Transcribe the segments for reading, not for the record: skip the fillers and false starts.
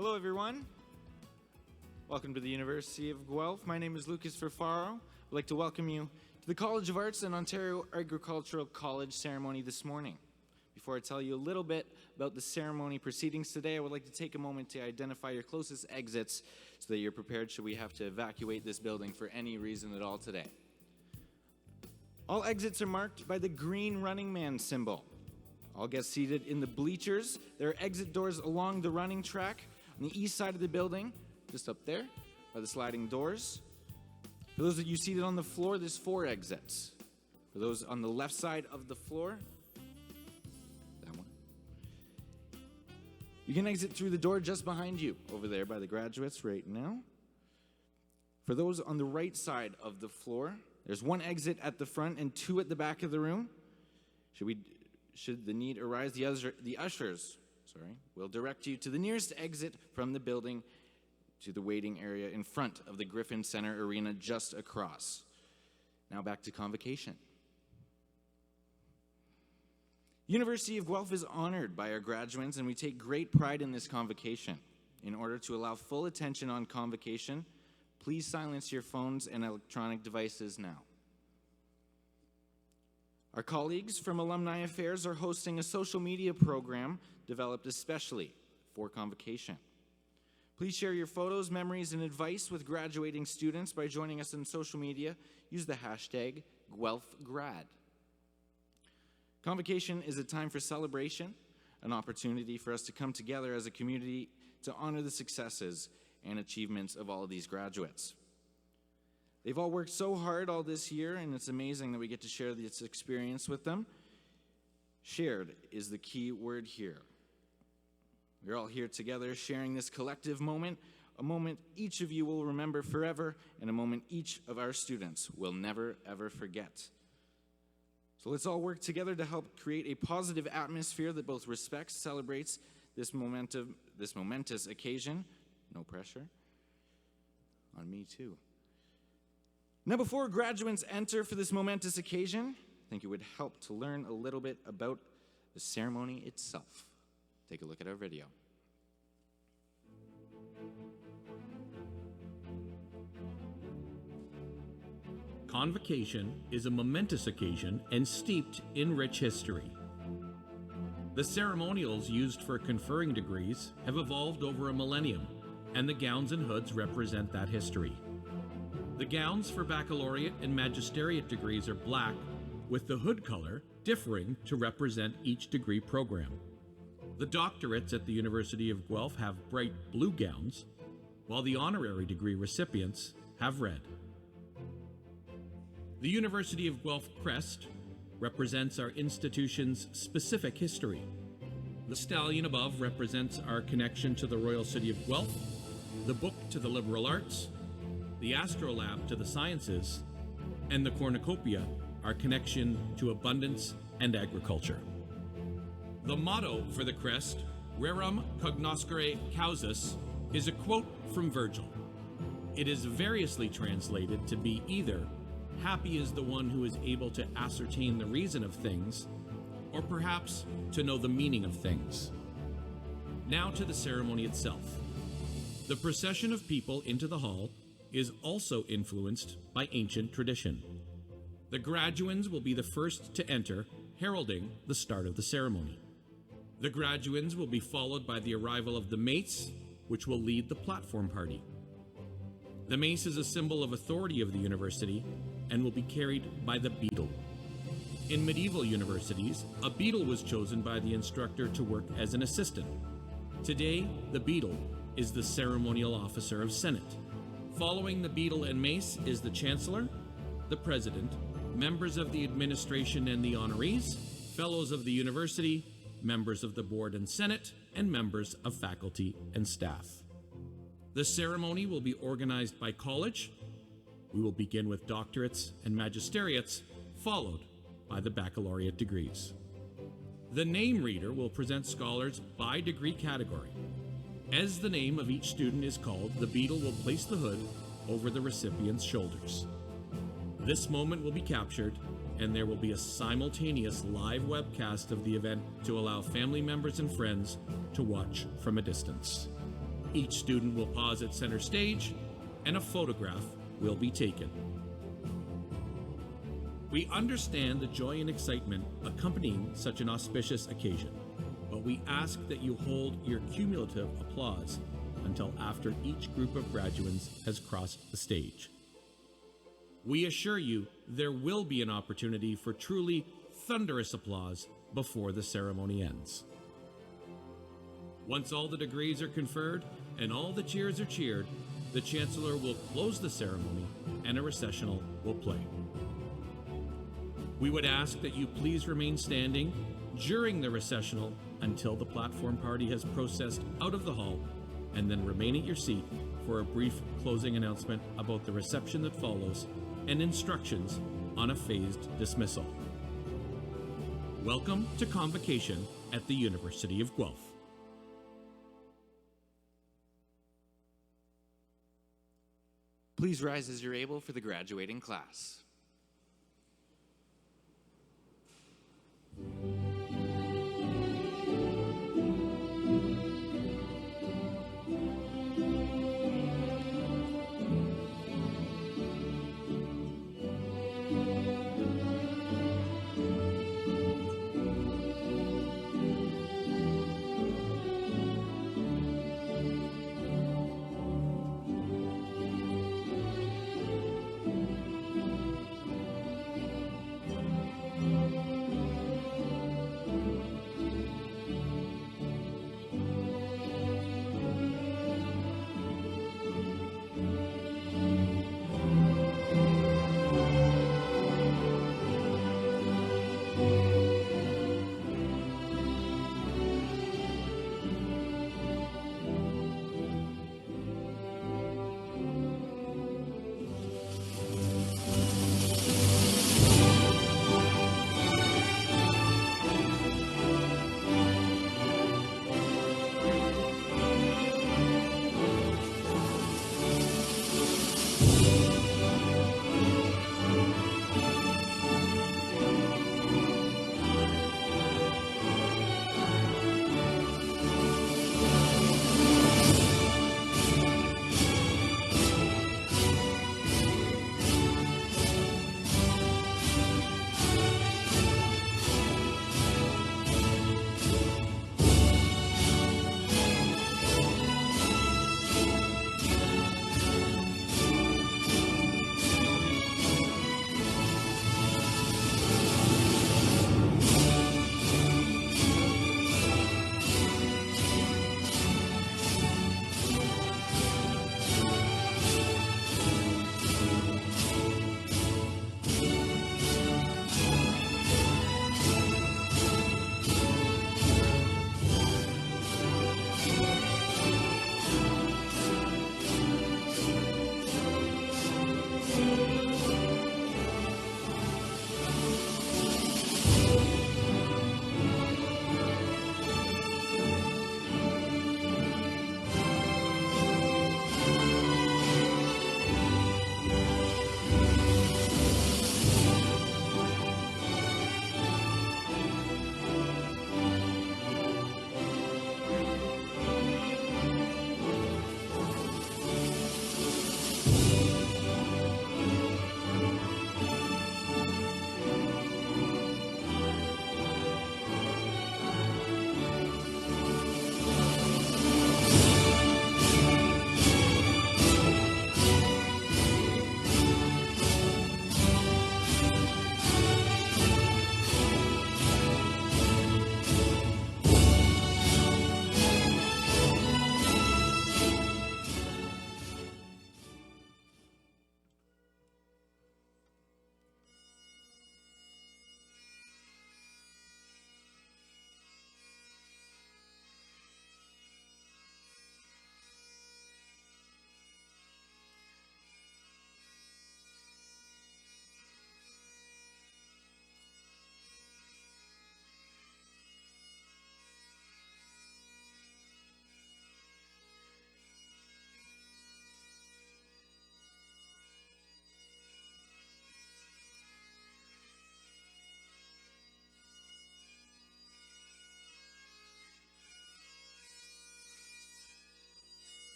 Hello, everyone. Welcome to the University of Guelph. My name is Lucas Ferfaro. I'd like to welcome you to the College of Arts and Ontario Agricultural College ceremony this morning. Before I tell you a little bit about the ceremony proceedings today, I would like to take a moment to identify your closest exits so that you're prepared should we have to evacuate this building for any reason at all today. All exits are marked by the green running man symbol. All guests seated in the bleachers. There are exit doors along the running track on the east side of the building, just up there by the sliding doors. For those of you seated on the floor, there's 4 exits. For those on the left side of the floor, that one. You can exit through the door just behind you, over there by the graduates right now. For those on the right side of the floor, there's 1 exit at the front and 2 at the back of the room. Should the need arise, the ushers will direct you to the nearest exit from the building to the waiting area in front of the Griffin Center Arena just across. Now back to Convocation. University of Guelph is honored by our graduates, and we take great pride in this Convocation. In order to allow full attention on Convocation, please silence your phones and electronic devices now. Our colleagues from Alumni Affairs are hosting a social media program developed especially for Convocation. Please share your photos, memories, and advice with graduating students by joining us on social media. Use the hashtag #GuelphGrad. Convocation is a time for celebration, an opportunity for us to come together as a community to honor the successes and achievements of all of these graduates. They've all worked so hard all this year, and it's amazing that we get to share this experience with them. Shared is the key word here. We're all here together sharing this collective moment, a moment each of you will remember forever, and a moment each of our students will never, ever forget. So let's all work together to help create a positive atmosphere that both respects, celebrates this momentous occasion. No pressure. On me too. Now, before graduates enter for this momentous occasion, I think it would help to learn a little bit about the ceremony itself. Take a look at our video. Convocation is a momentous occasion and steeped in rich history. The ceremonials used for conferring degrees have evolved over a millennium, and the gowns and hoods represent that history. The gowns for baccalaureate and magisteriate degrees are black, with the hood color differing to represent each degree program. The doctorates at the University of Guelph have bright blue gowns, while the honorary degree recipients have red. The University of Guelph crest represents our institution's specific history. The stallion above represents our connection to the Royal City of Guelph, the book to the liberal arts, the astrolabe to the sciences, and the cornucopia, our connection to abundance and agriculture. The motto for the crest, Rerum cognoscere causis, is a quote from Virgil. It is variously translated to be either, happy is the one who is able to ascertain the reason of things, or perhaps to know the meaning of things. Now to the ceremony itself. The procession of people into the hall is also influenced by ancient tradition. The graduands will be the first to enter, heralding the start of the ceremony. The graduands will be followed by the arrival of the mace, which will lead the platform party. The mace is a symbol of authority of the university and will be carried by the beadle. In medieval universities, a beadle was chosen by the instructor to work as an assistant. Today, the beadle is the ceremonial officer of Senate. Following the beadle and mace is the chancellor, the president, members of the administration and the honorees, fellows of the university, members of the board and senate, and members of faculty and staff. The ceremony will be organized by college. We will begin with doctorates and magisteriates, followed by the baccalaureate degrees. The name reader will present scholars by degree category. As the name of each student is called, the beadle will place the hood over the recipient's shoulders. This moment will be captured, and there will be a simultaneous live webcast of the event to allow family members and friends to watch from a distance. Each student will pause at center stage, and a photograph will be taken. We understand the joy and excitement accompanying such an auspicious occasion, but we ask that you hold your cumulative applause until after each group of graduates has crossed the stage. We assure you there will be an opportunity for truly thunderous applause before the ceremony ends. Once all the degrees are conferred and all the cheers are cheered, the Chancellor will close the ceremony and a recessional will play. We would ask that you please remain standing during the recessional until the platform party has processed out of the hall, and then remain at your seat for a brief closing announcement about the reception that follows and instructions on a phased dismissal. Welcome to Convocation at the University of Guelph. Please rise as you're able for the graduating class.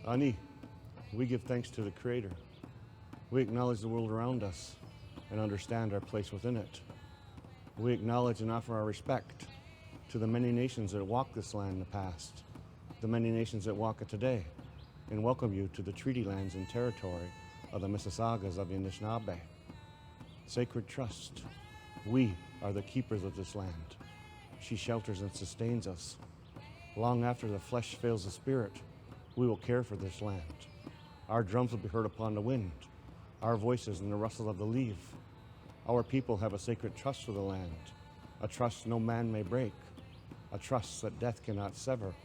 Ani, we give thanks to the Creator. We acknowledge the world around us and understand our place within it. We acknowledge and offer our respect to the many nations that walked this land in the past, the many nations that walk it today, and welcome you to the treaty lands and territory of the Mississaugas of the Anishinaabe. Sacred trust, we are the keepers of this land. She shelters and sustains us. Long after the flesh fails the spirit, we will care for this land. Our drums will be heard upon the wind, our voices in the rustle of the leaf. Our people have a sacred trust for the land, a trust no man may break, a trust that death cannot sever.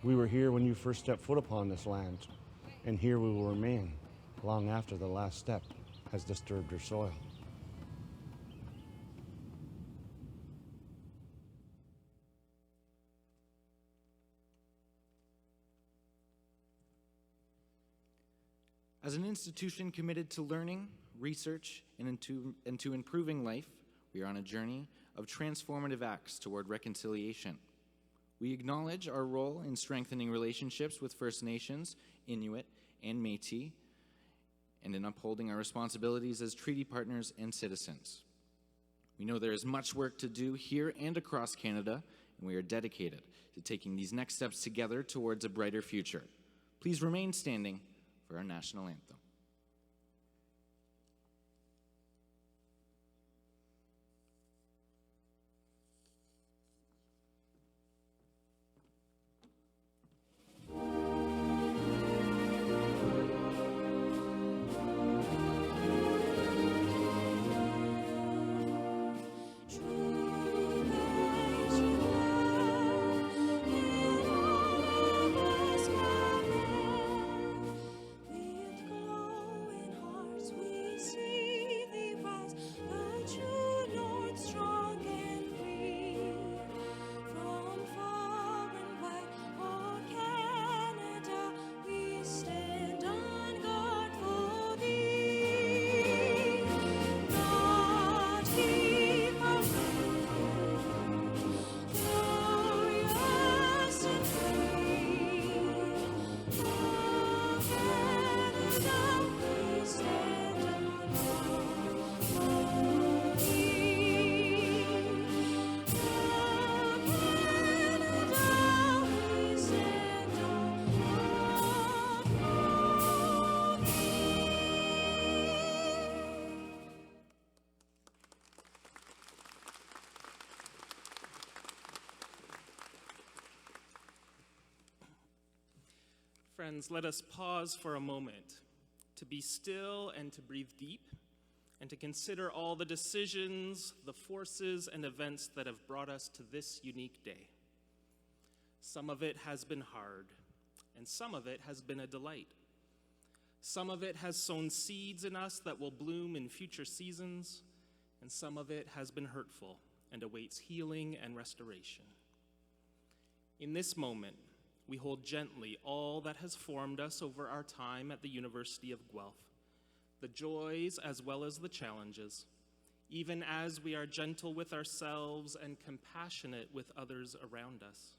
We were here when you first stepped foot upon this land, and here we will remain long after the last step has disturbed your soil. As an institution committed to learning, research, and to improving life, we are on a journey of transformative acts toward reconciliation. We acknowledge our role in strengthening relationships with First Nations, Inuit, and Métis, and in upholding our responsibilities as treaty partners and citizens. We know there is much work to do here and across Canada, and we are dedicated to taking these next steps together towards a brighter future. Please remain standing for our national anthem. Friends, let us pause for a moment to be still and to breathe deep and to consider all the decisions, the forces, and events that have brought us to this unique day. Some of it has been hard, and some of it has been a delight. Some of it has sown seeds in us that will bloom in future seasons, and some of it has been hurtful and awaits healing and restoration. In this moment, we hold gently all that has formed us over our time at the University of Guelph, the joys as well as the challenges, even as we are gentle with ourselves and compassionate with others around us.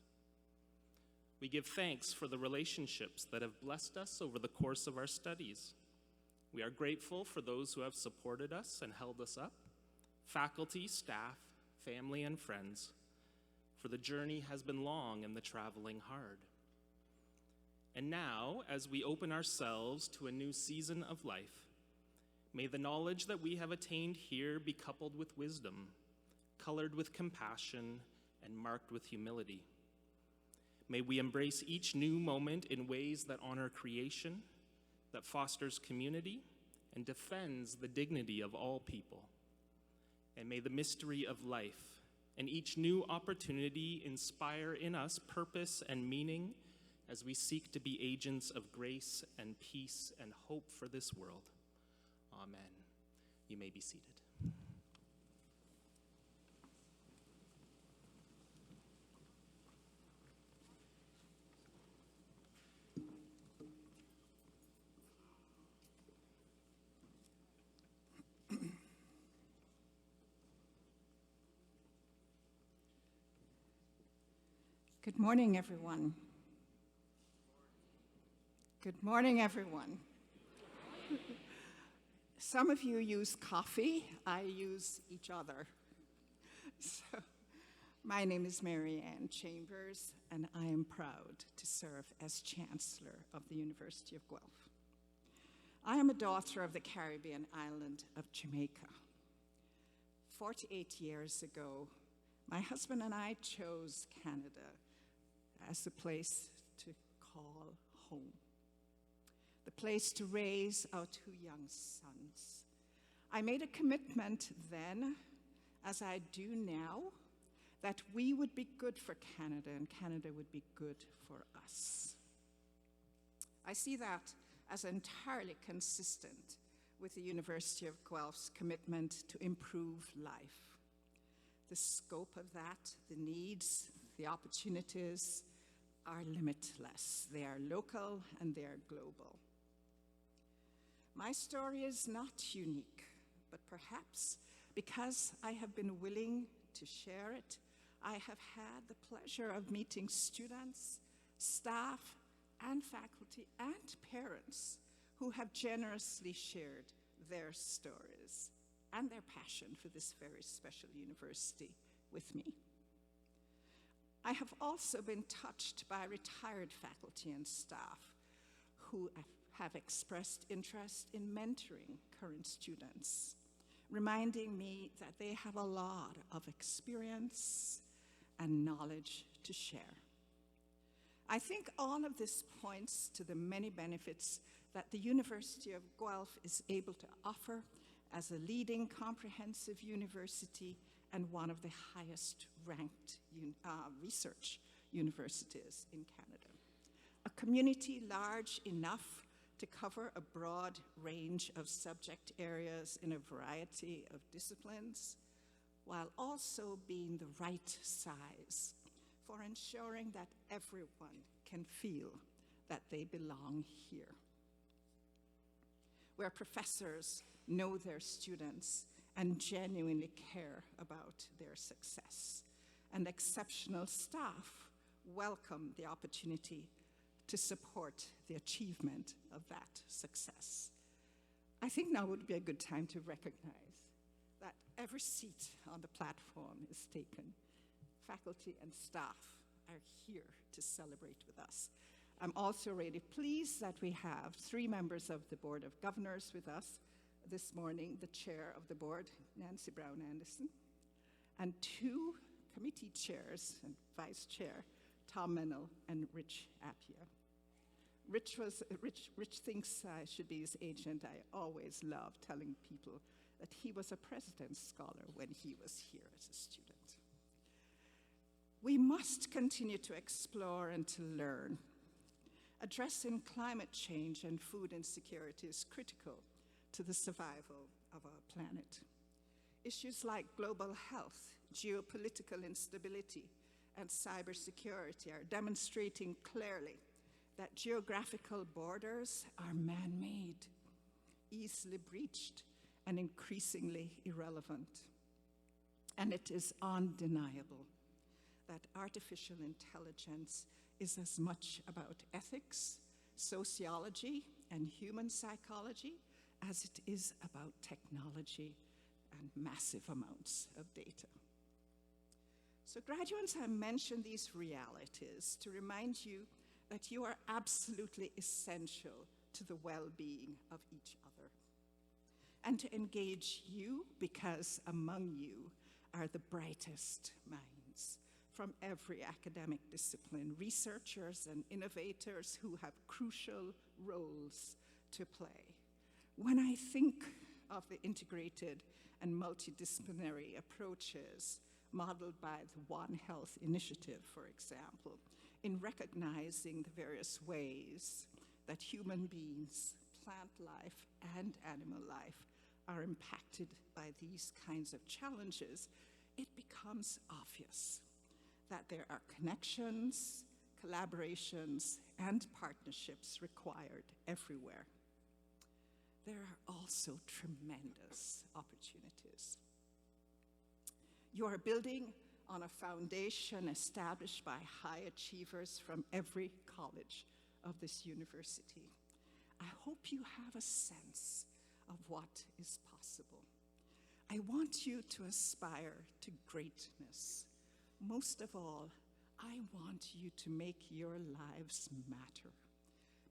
We give thanks for the relationships that have blessed us over the course of our studies. We are grateful for those who have supported us and held us up, faculty, staff, family, and friends, for the journey has been long and the traveling hard. And now, as we open ourselves to a new season of life, may the knowledge that we have attained here be coupled with wisdom, colored with compassion, and marked with humility. May we embrace each new moment in ways that honor creation, that fosters community, and defends the dignity of all people. And may the mystery of life and each new opportunity inspire in us purpose and meaning as we seek to be agents of grace and peace and hope for this world. Amen. You may be seated. Good morning, everyone. Good morning, everyone. Some of you use coffee, I use each other. So, my name is Mary Ann Chambers, and I am proud to serve as Chancellor of the University of Guelph. I am a daughter of the Caribbean island of Jamaica. 48 years ago, my husband and I chose Canada as the place to call home, the place to raise our 2 young sons. I made a commitment then, as I do now, that we would be good for Canada and Canada would be good for us. I see that as entirely consistent with the University of Guelph's commitment to improve life. The scope of that, the needs, the opportunities are limitless. They are local and they are global. My story is not unique, but perhaps because I have been willing to share it, I have had the pleasure of meeting students, staff, and faculty and parents who have generously shared their stories and their passion for this very special university with me. I have also been touched by retired faculty and staff who have expressed interest in mentoring current students, reminding me that they have a lot of experience and knowledge to share. I think all of this points to the many benefits that the University of Guelph is able to offer as a leading comprehensive university and one of the highest ranked research universities in Canada. A community large enough to cover a broad range of subject areas in a variety of disciplines, while also being the right size for ensuring that everyone can feel that they belong here. Where professors know their students and genuinely care about their success, and exceptional staff welcome the opportunity to support the achievement of that success. I think now would be a good time to recognize that every seat on the platform is taken. Faculty and staff are here to celebrate with us. I'm also really pleased that we have 3 members of the Board of Governors with us this morning, the chair of the board, Nancy Brown Anderson, and 2 committee chairs and vice chair, Tom Mennel and Rich Appia. Rich thinks I should be his agent. I always love telling people that he was a President's Scholar when he was here as a student. We must continue to explore and to learn. Addressing climate change and food insecurity is critical to the survival of our planet. Issues like global health, geopolitical instability, and cybersecurity are demonstrating clearly that geographical borders are man-made, easily breached, and increasingly irrelevant. And it is undeniable that artificial intelligence is as much about ethics, sociology, and human psychology as it is about technology and massive amounts of data. So graduates, I mention these realities to remind you that you are absolutely essential to the well-being of each other, and to engage you because among you are the brightest minds from every academic discipline, researchers and innovators who have crucial roles to play. When I think of the integrated and multidisciplinary approaches modeled by the One Health Initiative, for example, in recognizing the various ways that human beings, plant life, and animal life are impacted by these kinds of challenges, it becomes obvious that there are connections, collaborations, and partnerships required everywhere. There are also tremendous opportunities. You are building on a foundation established by high achievers from every college of this university. I hope you have a sense of what is possible. I want you to aspire to greatness. Most of all, I want you to make your lives matter,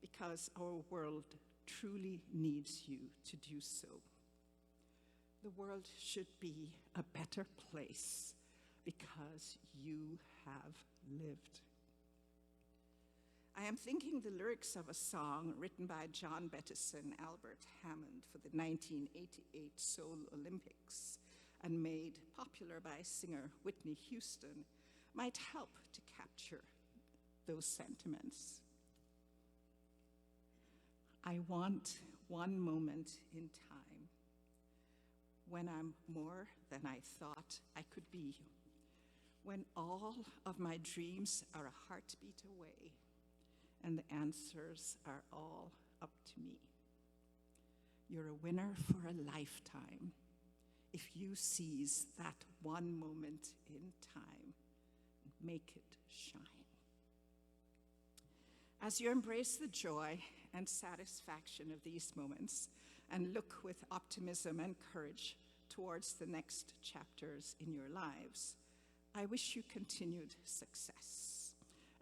because our world truly needs you to do so. The world should be a better place because you have lived. I am thinking the lyrics of a song written by John Bettison, Albert Hammond for the 1988 Seoul Olympics and made popular by singer Whitney Houston might help to capture those sentiments. I want one moment in time when I'm more than I thought I could be, when all of my dreams are a heartbeat away and the answers are all up to me. You're a winner for a lifetime if you seize that one moment in time and make it shine. As you embrace the joy and satisfaction of these moments and look with optimism and courage towards the next chapters in your lives, I wish you continued success.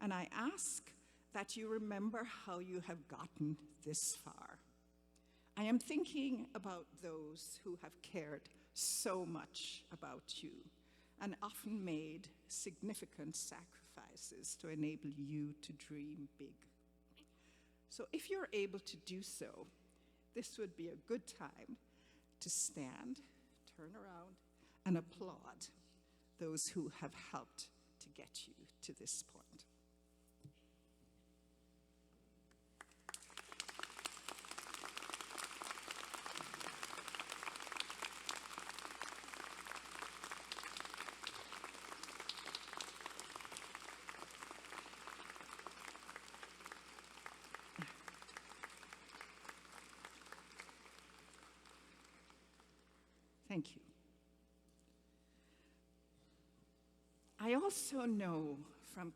And I ask that you remember how you have gotten this far. I am thinking about those who have cared so much about you and often made significant sacrifices to enable you to dream big. So if you're able to do so, this would be a good time to stand, turn around, and applaud those who have helped to get you to this point. Thank you. I also know from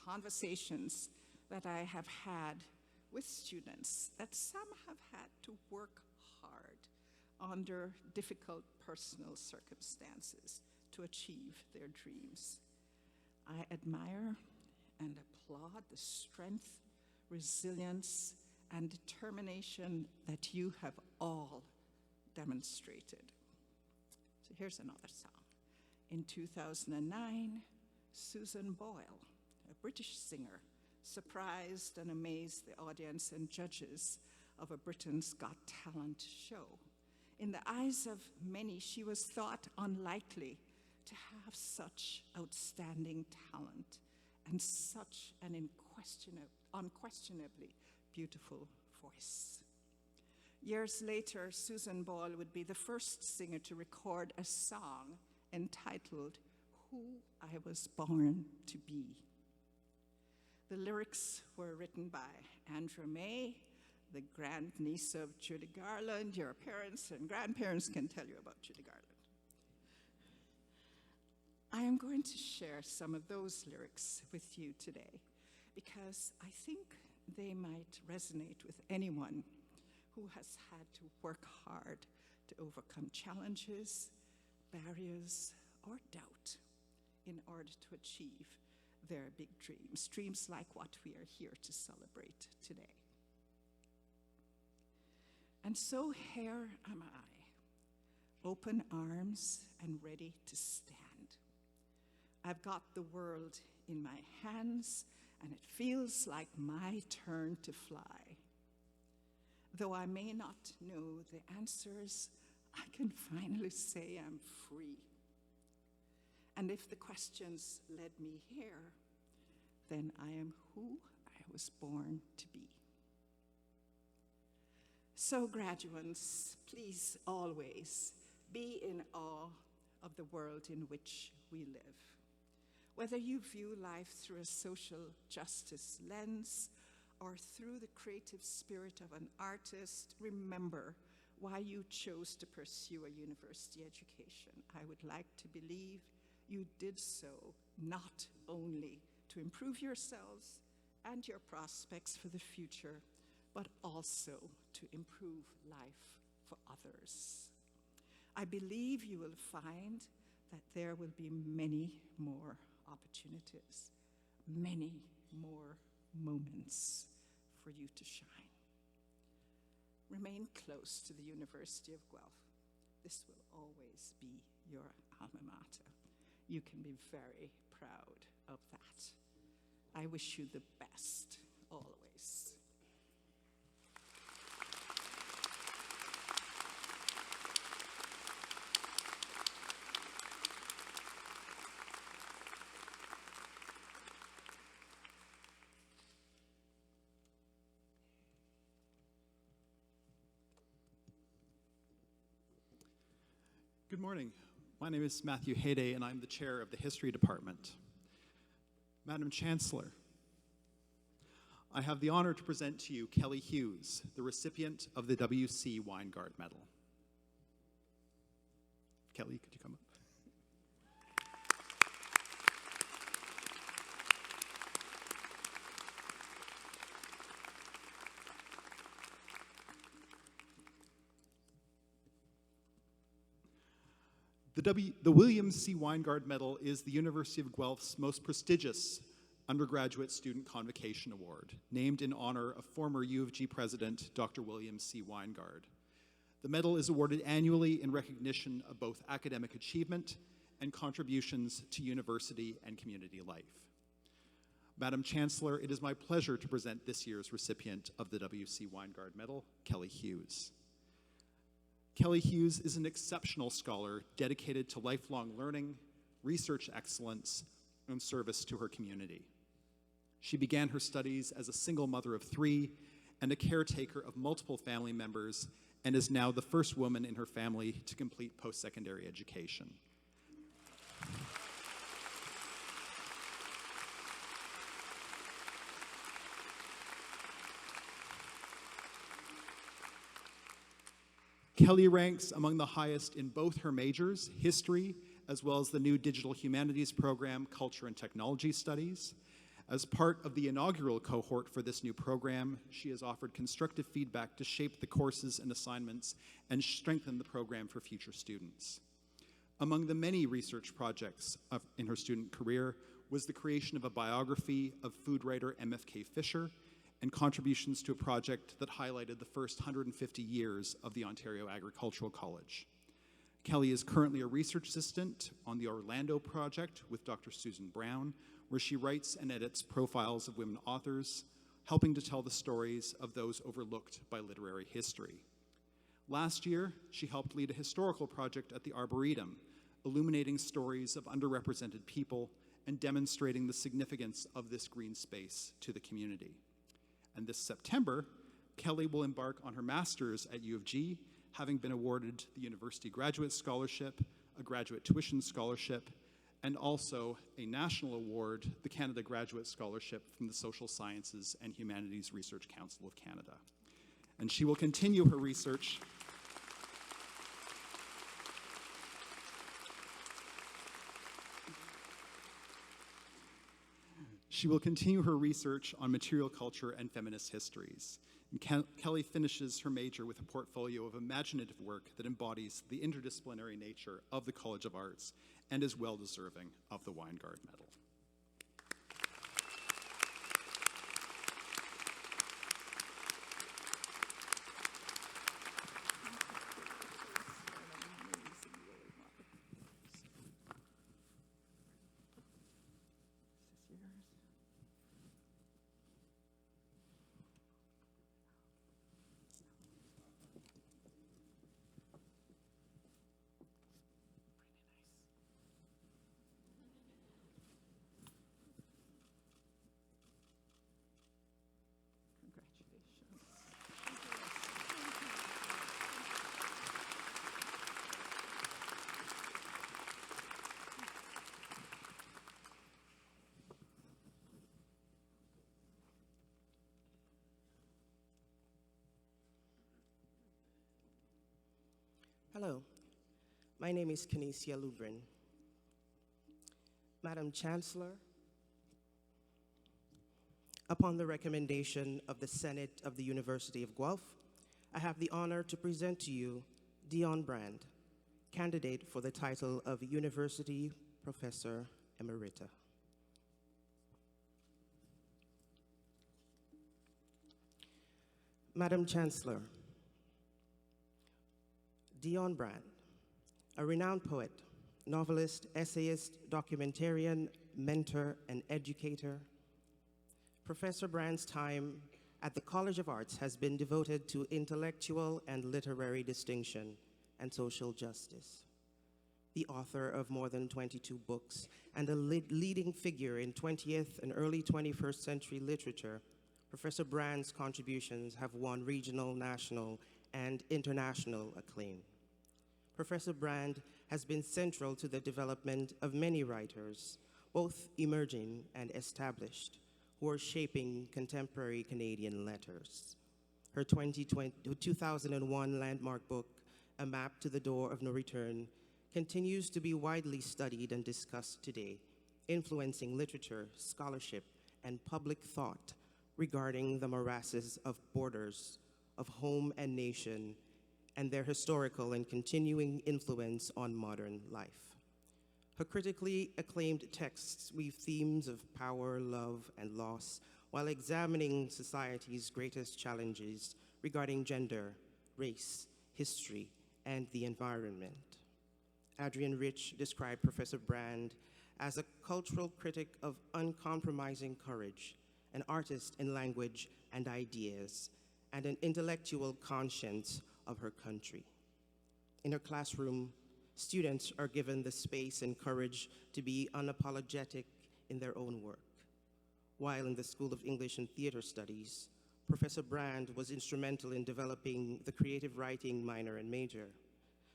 conversations that I have had with students that some have had to work hard under difficult personal circumstances to achieve their dreams. I admire and applaud the strength, resilience, and determination that you have all demonstrated. So here's another song. In 2009, Susan Boyle, a British singer, surprised and amazed the audience and judges of a Britain's Got Talent show. In the eyes of many, she was thought unlikely to have such outstanding talent and such an unquestionably beautiful voice. Years later, Susan Boyle would be the first singer to record a song entitled Who I Was Born to Be. The lyrics were written by Andra May, the grandniece of Judy Garland. Your parents and grandparents can tell you about Judy Garland. I am going to share some of those lyrics with you today because I think they might resonate with anyone who has had to work hard to overcome challenges, barriers, or doubt in order to achieve their big dreams, dreams like what we are here to celebrate today. And so here am I, open arms and ready to stand. I've got the world in my hands, and it feels like my turn to fly. Though I may not know the answers, I can finally say I'm free. And if the questions led me here, then I am who I was born to be. So, graduates, please always be in awe of the world in which we live. Whether you view life through a social justice lens or through the creative spirit of an artist, remember why you chose to pursue a university education. I would like to believe you did so not only to improve yourselves and your prospects for the future, but also to improve life for others. I believe you will find that there will be many more opportunities, many more moments for you to shine. Remain close to the University of Guelph. This will always be your alma mater. You can be very proud of that. I wish you the best, always. Good morning. My name is Matthew Hayday, and I'm the chair of the History Department. Madam Chancellor, I have the honor to present to you Kelly Hughes, the recipient of the W.C. Weingard Medal. Kelly, could you come up? The William C. Weingard Medal is the University of Guelph's most prestigious undergraduate student convocation award, named in honor of former U of G president, Dr. William C. Weingard. The medal is awarded annually in recognition of both academic achievement and contributions to university and community life. Madam Chancellor, it is my pleasure to present this year's recipient of the W.C. Weingard Medal, Kelly Hughes. Kelly Hughes is an exceptional scholar dedicated to lifelong learning, research excellence, and service to her community. She began her studies as a single mother of 3 and a caretaker of multiple family members, and is now the first woman in her family to complete post-secondary education. Kelly ranks among the highest in both her majors, history, as well as the new digital humanities program, Culture and Technology Studies. As part of the inaugural cohort for this new program, she has offered constructive feedback to shape the courses and assignments and strengthen the program for future students. Among the many research projects in her student career was the creation of a biography of food writer MFK Fisher, and contributions to a project that highlighted the first 150 years of the Ontario Agricultural College. Kelly is currently a research assistant on the Orlando project with Dr. Susan Brown, where she writes and edits profiles of women authors, helping to tell the stories of those overlooked by literary history. Last year, she helped lead a historical project at the Arboretum, illuminating stories of underrepresented people and demonstrating the significance of this green space to the community. And this September, Kelly will embark on her master's at U of G, having been awarded the University Graduate Scholarship, a graduate tuition scholarship, and also a national award, the Canada Graduate Scholarship from the Social Sciences and Humanities Research Council of Canada. And she will continue her research on material culture and feminist histories. And Kelly finishes her major with a portfolio of imaginative work that embodies the interdisciplinary nature of the College of Arts and is well deserving of the Weingard Medal. Hello, my name is Kinesia Lubrin. Madam Chancellor, Upon the recommendation of the Senate of the University of Guelph, I have the honor to present to you Dion Brand, candidate for the title of University Professor Emerita. Madam Chancellor, Dion Brand, a renowned poet, novelist, essayist, documentarian, mentor, and educator, Professor Brand's time at the College of Arts has been devoted to intellectual and literary distinction and social justice. The author of more than 22 books and a leading figure in 20th and early 21st century literature, Professor Brand's contributions have won regional, national, and international acclaim. Professor Brand has been central to the development of many writers, both emerging and established, who are shaping contemporary Canadian letters. Her 2001 landmark book, A Map to the Door of No Return, continues to be widely studied and discussed today, influencing literature, scholarship, and public thought regarding the morasses of borders, of home and nation, and their historical and continuing influence on modern life. Her critically acclaimed texts weave themes of power, love, and loss while examining society's greatest challenges regarding gender, race, history, and the environment. Adrienne Rich described Professor Brand as a cultural critic of uncompromising courage, an artist in language and ideas, and an intellectual conscience of her country. In her classroom, students are given the space and courage to be unapologetic in their own work. While in the School of English and Theater Studies, Professor Brand was instrumental in developing the creative writing minor and major.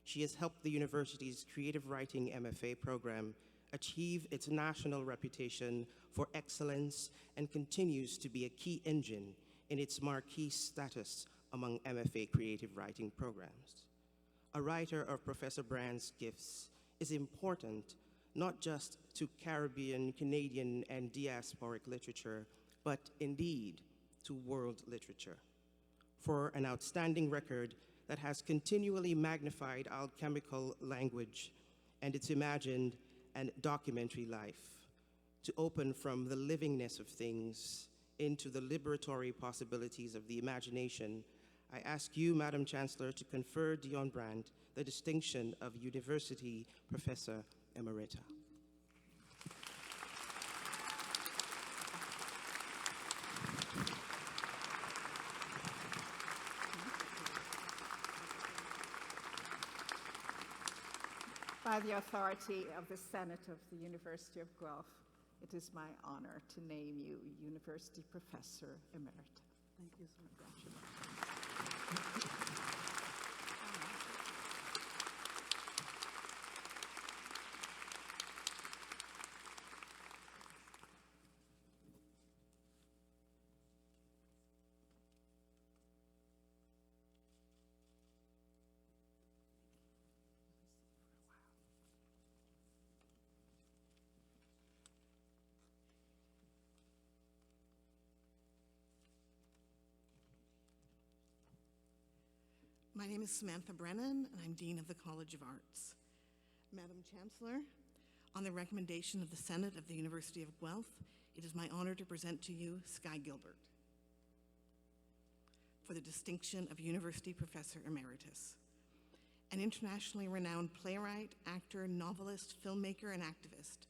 She has helped the university's creative writing MFA program achieve its national reputation for excellence and continues to be a key engine in its marquee status among MFA creative writing programs. A writer of Professor Brand's gifts is important not just to Caribbean, Canadian, and diasporic literature, but indeed to world literature. For an outstanding record that has continually magnified alchemical language and its imagined and documentary life, to open from the livingness of things into the liberatory possibilities of the imagination, I ask you, Madam Chancellor, to confer Dion Brand the distinction of University Professor Emerita. By the authority of the Senate of the University of Guelph, it is my honor to name you University Professor Emerita. Thank you so much. My name is Samantha Brennan, and I'm Dean of the College of Arts. Madam Chancellor, on the recommendation of the Senate of the University of Guelph, it is my honor to present to you Sky Gilbert for the distinction of University Professor Emeritus. An internationally renowned playwright, actor, novelist, filmmaker, and activist,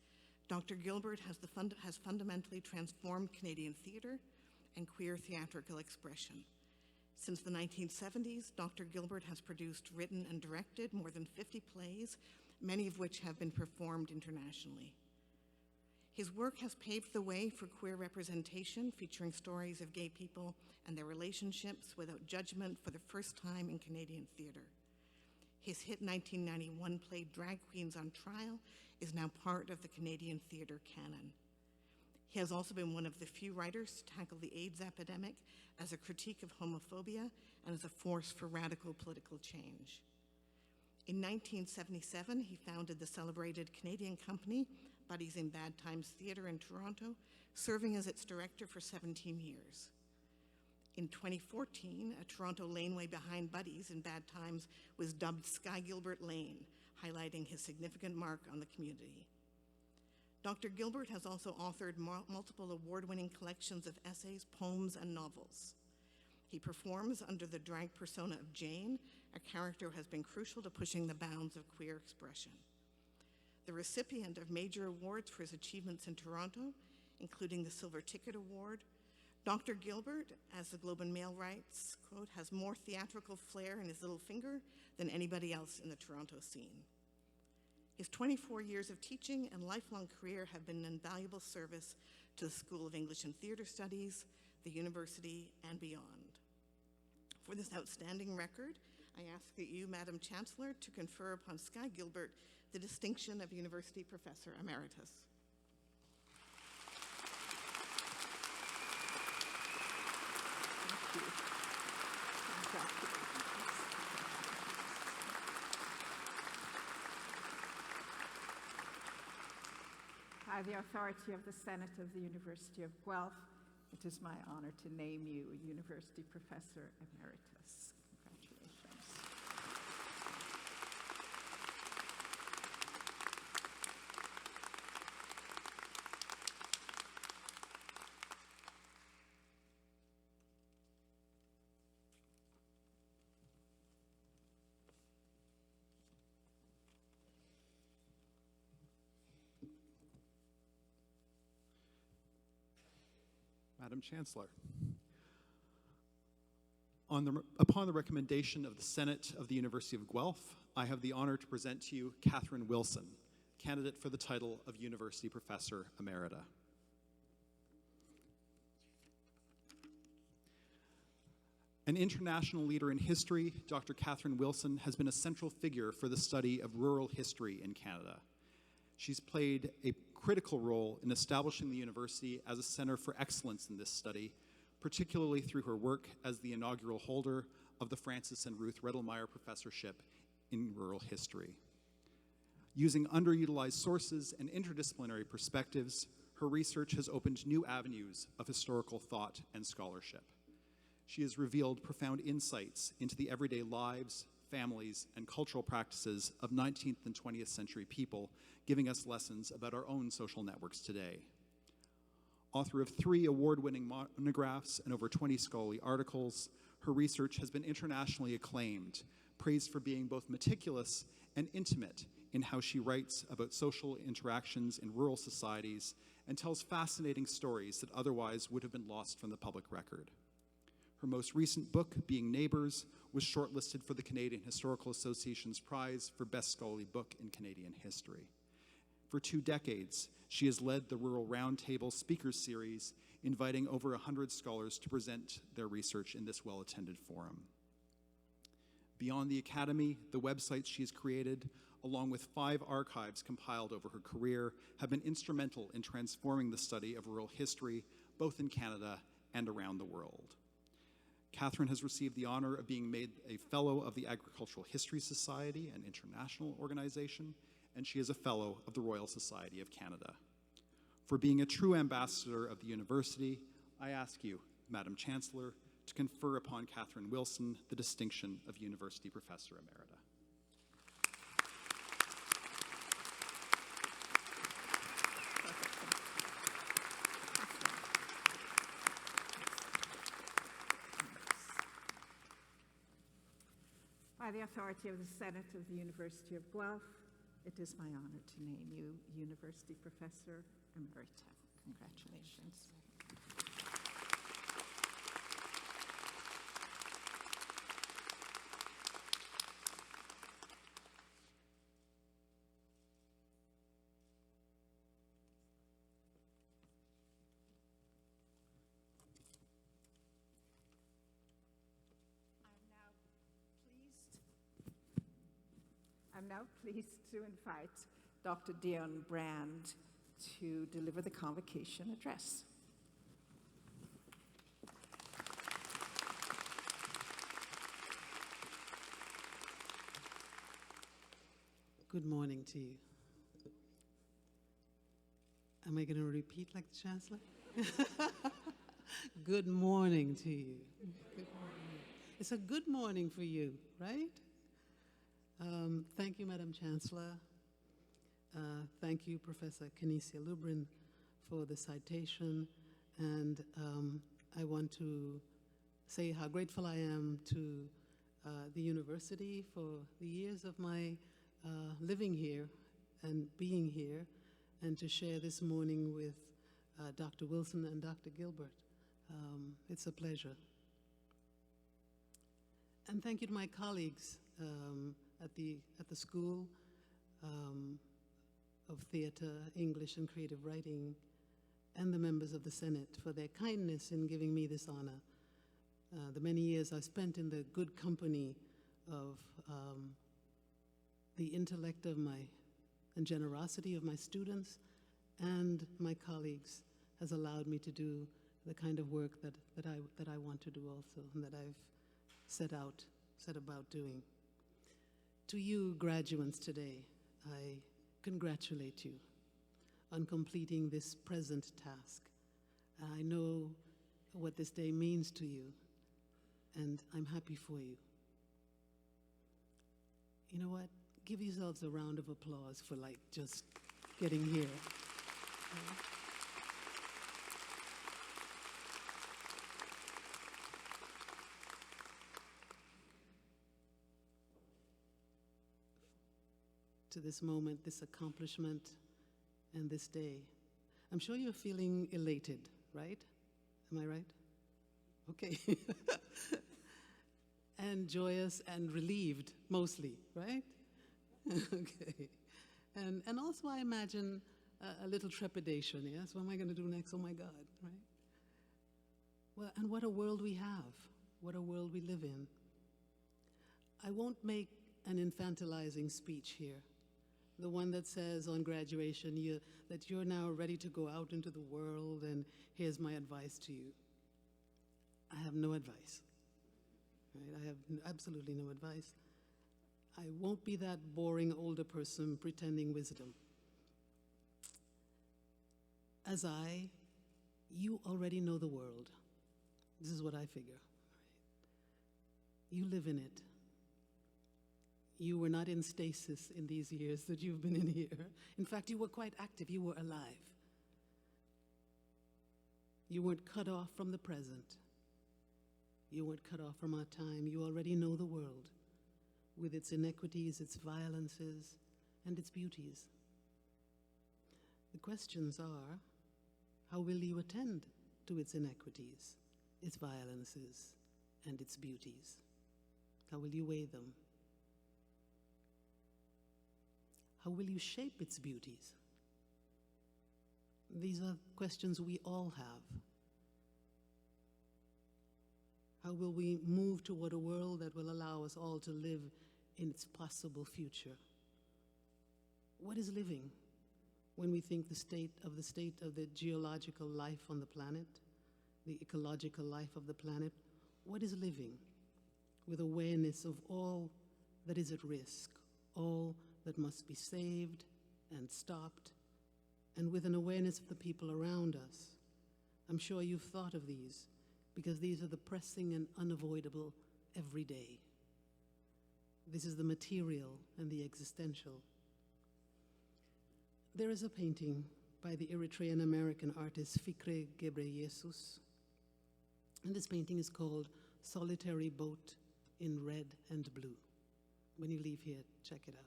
Dr. Gilbert has fundamentally transformed Canadian theatre and queer theatrical expression. Since the 1970s, Dr. Gilbert has produced, written, and directed more than 50 plays, many of which have been performed internationally. His work has paved the way for queer representation, featuring stories of gay people and their relationships without judgment for the first time in Canadian theatre. His hit 1991 play, Drag Queens on Trial, is now part of the Canadian theatre canon. He has also been one of the few writers to tackle the AIDS epidemic as a critique of homophobia and as a force for radical political change. In 1977, he founded the celebrated Canadian company, Buddies in Bad Times Theatre in Toronto, serving as its director for 17 years. In 2014, a Toronto laneway behind Buddy's in bad times was dubbed Sky Gilbert Lane, highlighting his significant mark on the community. Dr. Gilbert has also authored multiple award-winning collections of essays, poems, and novels. He performs under the drag persona of Jane, a character who has been crucial to pushing the bounds of queer expression. The recipient of major awards for his achievements in Toronto, including the Silver Ticket Award, Dr. Gilbert, as the Globe and Mail writes, quote, has more theatrical flair in his little finger than anybody else in the Toronto scene. His 24 years of teaching and lifelong career have been an invaluable service to the School of English and Theatre Studies, the university, and beyond. For this outstanding record, I ask that you, Madam Chancellor, to confer upon Sky Gilbert the distinction of University Professor Emeritus. Thank you. By the authority of the Senate of the University of Guelph, it is my honor to name you University Professor Emeritus. Congratulations. Madam Chancellor. Upon the recommendation of the Senate of the University of Guelph, I have the honor to present to you Catherine Wilson, candidate for the title of University Professor Emerita. An international leader in history, Dr. Catherine Wilson has been a central figure for the study of rural history in Canada. She's played a critical role in establishing the university as a center for excellence in this study, particularly through her work as the inaugural holder of the Francis and Ruth Riddlemeyer Professorship in Rural History. Using underutilized sources and interdisciplinary perspectives, her research has opened new avenues of historical thought and scholarship. She has revealed profound insights into the everyday lives, families, and cultural practices of 19th and 20th century people, giving us lessons about our own social networks today. Author of 3 award-winning monographs and over 20 scholarly articles, her research has been internationally acclaimed, praised for being both meticulous and intimate in how she writes about social interactions in rural societies and tells fascinating stories that otherwise would have been lost from the public record. Her most recent book, Being Neighbours, was shortlisted for the Canadian Historical Association's prize for Best Scholarly Book in Canadian History. For 2 decades, she has led the Rural Roundtable Speakers Series, inviting over 100 scholars to present their research in this well-attended forum. Beyond the Academy, the websites she has created, along with 5 archives compiled over her career, have been instrumental in transforming the study of rural history, both in Canada and around the world. Catherine has received the honor of being made a Fellow of the Agricultural History Society, an international organization, and she is a Fellow of the Royal Society of Canada. For being a true ambassador of the university, I ask you, Madam Chancellor, to confer upon Catherine Wilson the distinction of University Professor Emerita. By the authority of the Senate of the University of Guelph, it is my honor to name you University Professor Emerita. Congratulations. I'm now pleased to invite Dr. Dion Brand to deliver the convocation address. Good morning to you. Am I going to repeat like the Chancellor? Good morning to you. Good morning. It's a good morning for you, right? Thank you, Madam Chancellor. Thank you, Professor Kenesia Lubrin, for the citation. And I want to say how grateful I am to the university for the years of my living here and being here, and to share this morning with Dr. Wilson and Dr. Gilbert. It's a pleasure. And thank you to my colleagues at the School of Theatre, English, and Creative Writing, and the members of the Senate for their kindness in giving me this honor. The many years I spent in the good company of the intellect of and generosity of my students and my colleagues has allowed me to do the kind of work that I want to do also, and that I've set about doing. To you, graduates, today, I congratulate you on completing this present task. I know what this day means to you, and I'm happy for you. You know what? Give yourselves a round of applause for just getting here. To this moment, this accomplishment, and this day. I'm sure you're feeling elated, right? Am I right? Okay. And joyous and relieved, mostly, right? Okay. And also, I imagine a little trepidation, yes? What am I going to do next? Oh my God, right? Well, and what a world we have. What a world we live in. I won't make an infantilizing speech here. The one that says on graduation that you're now ready to go out into the world, and here's my advice to you. I have no advice. Right? I have absolutely no advice. I won't be that boring older person pretending wisdom. As you already know the world. This is what I figure. Right? You live in it. You were not in stasis in these years that you've been in here. In fact, you were quite active. You were alive. You weren't cut off from the present. You weren't cut off from our time. You already know the world with its inequities, its violences, and its beauties. The questions are, how will you attend to its inequities, its violences, and its beauties? How will you weigh them? How will you shape its beauties? These are questions we all have. How will we move toward a world that will allow us all to live in its possible future? What is living when we think the state of the geological life on the planet, the ecological life of the planet? What is living with awareness of all that is at risk, all that must be saved and stopped, and with an awareness of the people around us? I'm sure you've thought of these, because these are the pressing and unavoidable every day. This is the material and the existential. There is a painting by the Eritrean-American artist Fikre Gebreyesus, and this painting is called Solitary Boat in Red and Blue. When you leave here, check it out.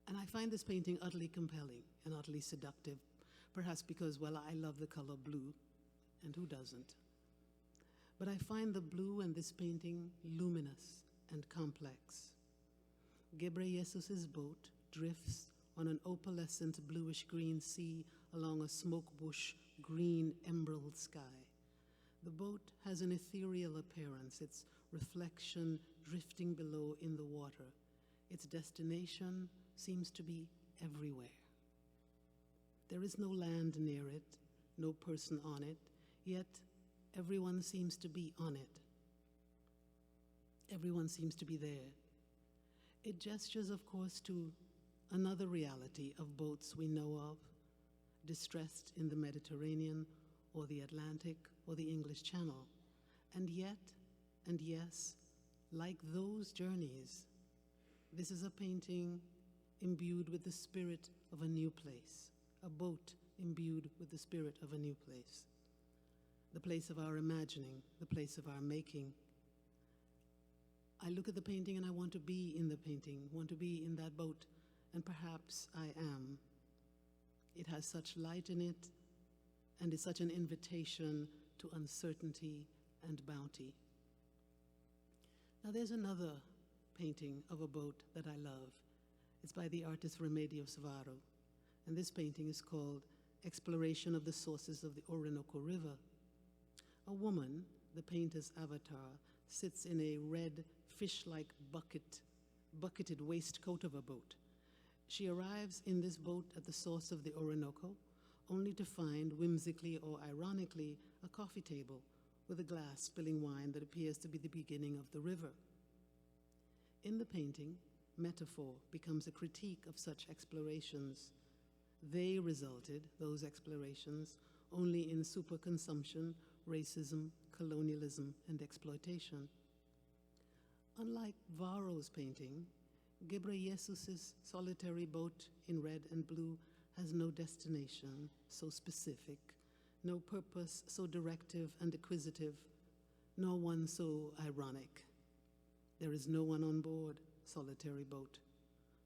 And I find this painting utterly compelling and utterly seductive, perhaps because, well, I love the color blue, and who doesn't? But I find the blue in this painting luminous and complex. Gebreyesus's boat drifts on an opalescent bluish-green sea along a smoke bush green emerald sky. The boat has an ethereal appearance, its reflection drifting below in the water. Its destination seems to be everywhere. There is no land near it, no person on it, yet everyone seems to be on it. Everyone seems to be there. It gestures, of course, to another reality of boats we know of, distressed in the Mediterranean or the Atlantic or the English Channel. And yet, and yes, like those journeys, this is a painting imbued with the spirit of a new place, a boat imbued with the spirit of a new place, the place of our imagining, the place of our making. I look at the painting and I want to be in the painting, want to be in that boat, and perhaps I am. It has such light in it, and it's such an invitation to uncertainty and bounty. Now there's another painting of a boat that I love. It's by the artist Remedios Varo, and this painting is called Exploration of the Sources of the Orinoco River. A woman, the painter's avatar, sits in a red fish-like bucketed waistcoat of a boat. She arrives in this boat at the source of the Orinoco, only to find, whimsically or ironically, a coffee table with a glass spilling wine that appears to be the beginning of the river. In the painting, metaphor becomes a critique of such explorations. They resulted, those explorations, only in superconsumption, racism, colonialism, and exploitation. Unlike Varo's painting, Ghebreyesus's solitary boat in red and blue has no destination so specific, no purpose so directive and acquisitive, nor one so ironic. There is no one on board, solitary boat,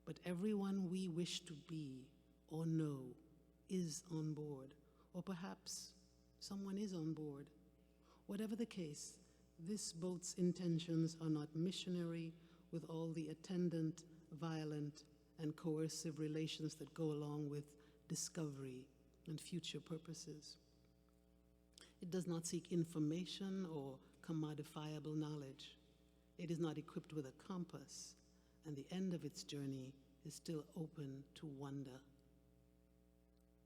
but everyone we wish to be or know is on board, or perhaps someone is on board. Whatever the case, this boat's intentions are not missionary with all the attendant, violent, and coercive relations that go along with discovery and future purposes. It does not seek information or commodifiable knowledge. It is not equipped with a compass, and the end of its journey is still open to wonder.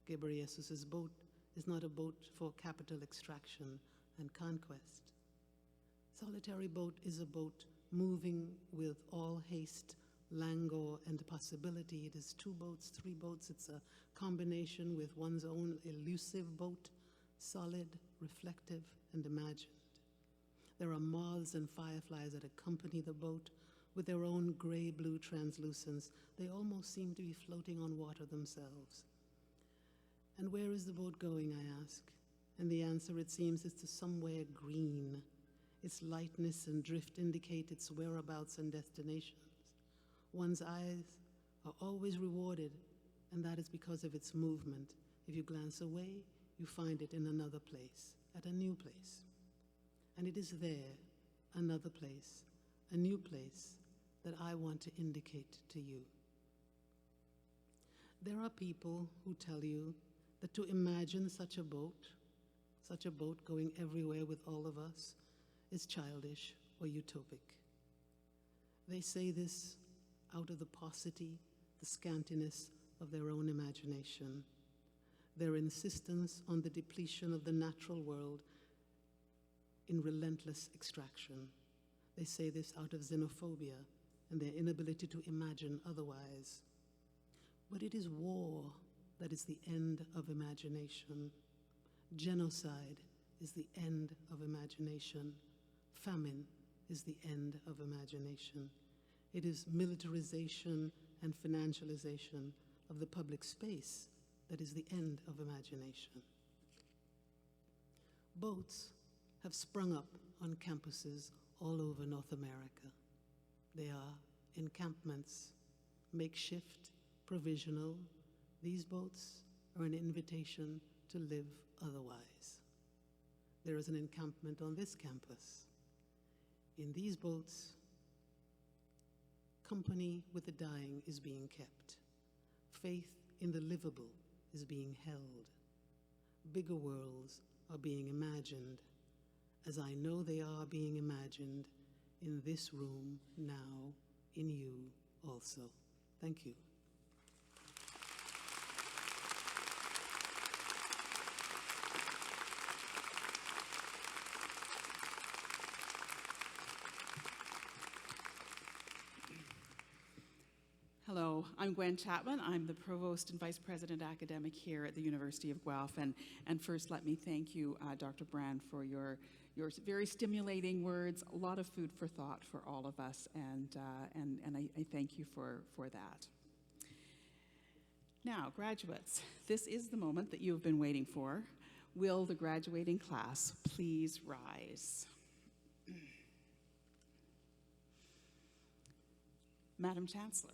Ghebreyesus's boat is not a boat for capital extraction and conquest. Solitary boat is a boat moving with all haste, languor, and possibility. It is 2 boats, 3 boats. It's a combination with one's own elusive boat, solid, reflective, and imagined. There are moths and fireflies that accompany the boat with their own gray-blue translucence. They almost seem to be floating on water themselves. And where is the boat going, I ask? And the answer, it seems, is to somewhere green. Its lightness and drift indicate its whereabouts and destinations. One's eyes are always rewarded, and that is because of its movement. If you glance away, you find it in another place, at a new place. And it is there, another place, a new place, that I want to indicate to you. There are people who tell you that to imagine such a boat going everywhere with all of us, is childish or utopic. They say this out of the paucity, the scantiness of their own imagination, their insistence on the depletion of the natural world in relentless extraction. They say this out of xenophobia and their inability to imagine otherwise. But it is war that is the end of imagination. Genocide is the end of imagination. Famine is the end of imagination. It is militarization and financialization of the public space that is the end of imagination. Boats have sprung up on campuses all over North America. They are encampments, makeshift, provisional. These boats are an invitation to live otherwise. There is an encampment on this campus. In these boats, company with the dying is being kept. Faith in the livable is being held. Bigger worlds are being imagined, as I know they are being imagined in this room now, in you also. Thank you. Hello, Hello, I'm Gwen Chapman. I'm the Provost and Vice President Academic here at the University of Guelph. And first, let me thank you, Dr. Brand, for your very stimulating words, a lot of food for thought for all of us, and I thank you for that. Now, graduates, this is the moment that you have been waiting for. Will the graduating class please rise? Madam Chancellor,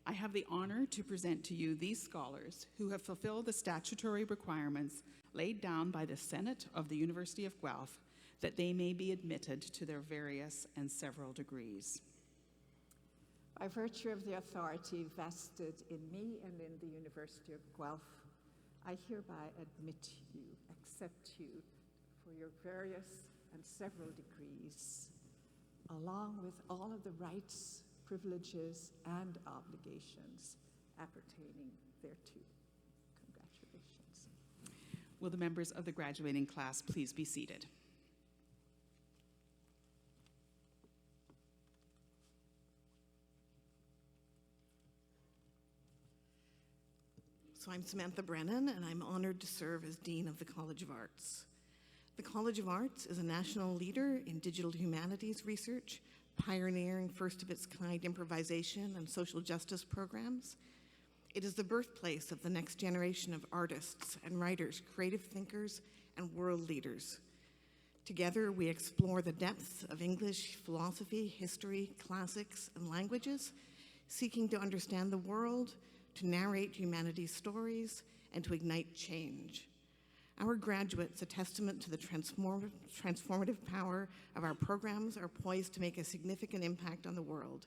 I have the honor to present to you these scholars who have fulfilled the statutory requirements laid down by the Senate of the University of Guelph that they may be admitted to their various and several degrees. By virtue of the authority vested in me and in the University of Guelph, I hereby admit you, accept you for your various and several degrees, along with all of the rights, privileges, and obligations appertaining thereto. Congratulations. Will the members of the graduating class please be seated? So I'm Samantha Brennan, and I'm honored to serve as Dean of the College of Arts. The College of Arts is a national leader in digital humanities research, pioneering first-of-its-kind improvisation and social justice programs. It is the birthplace of the next generation of artists and writers, creative thinkers, and world leaders. Together, we explore the depths of English, philosophy, history, classics, and languages, seeking to understand the world, to narrate humanity's stories, and to ignite change. Our graduates, a testament to the transformative power of our programs, are poised to make a significant impact on the world.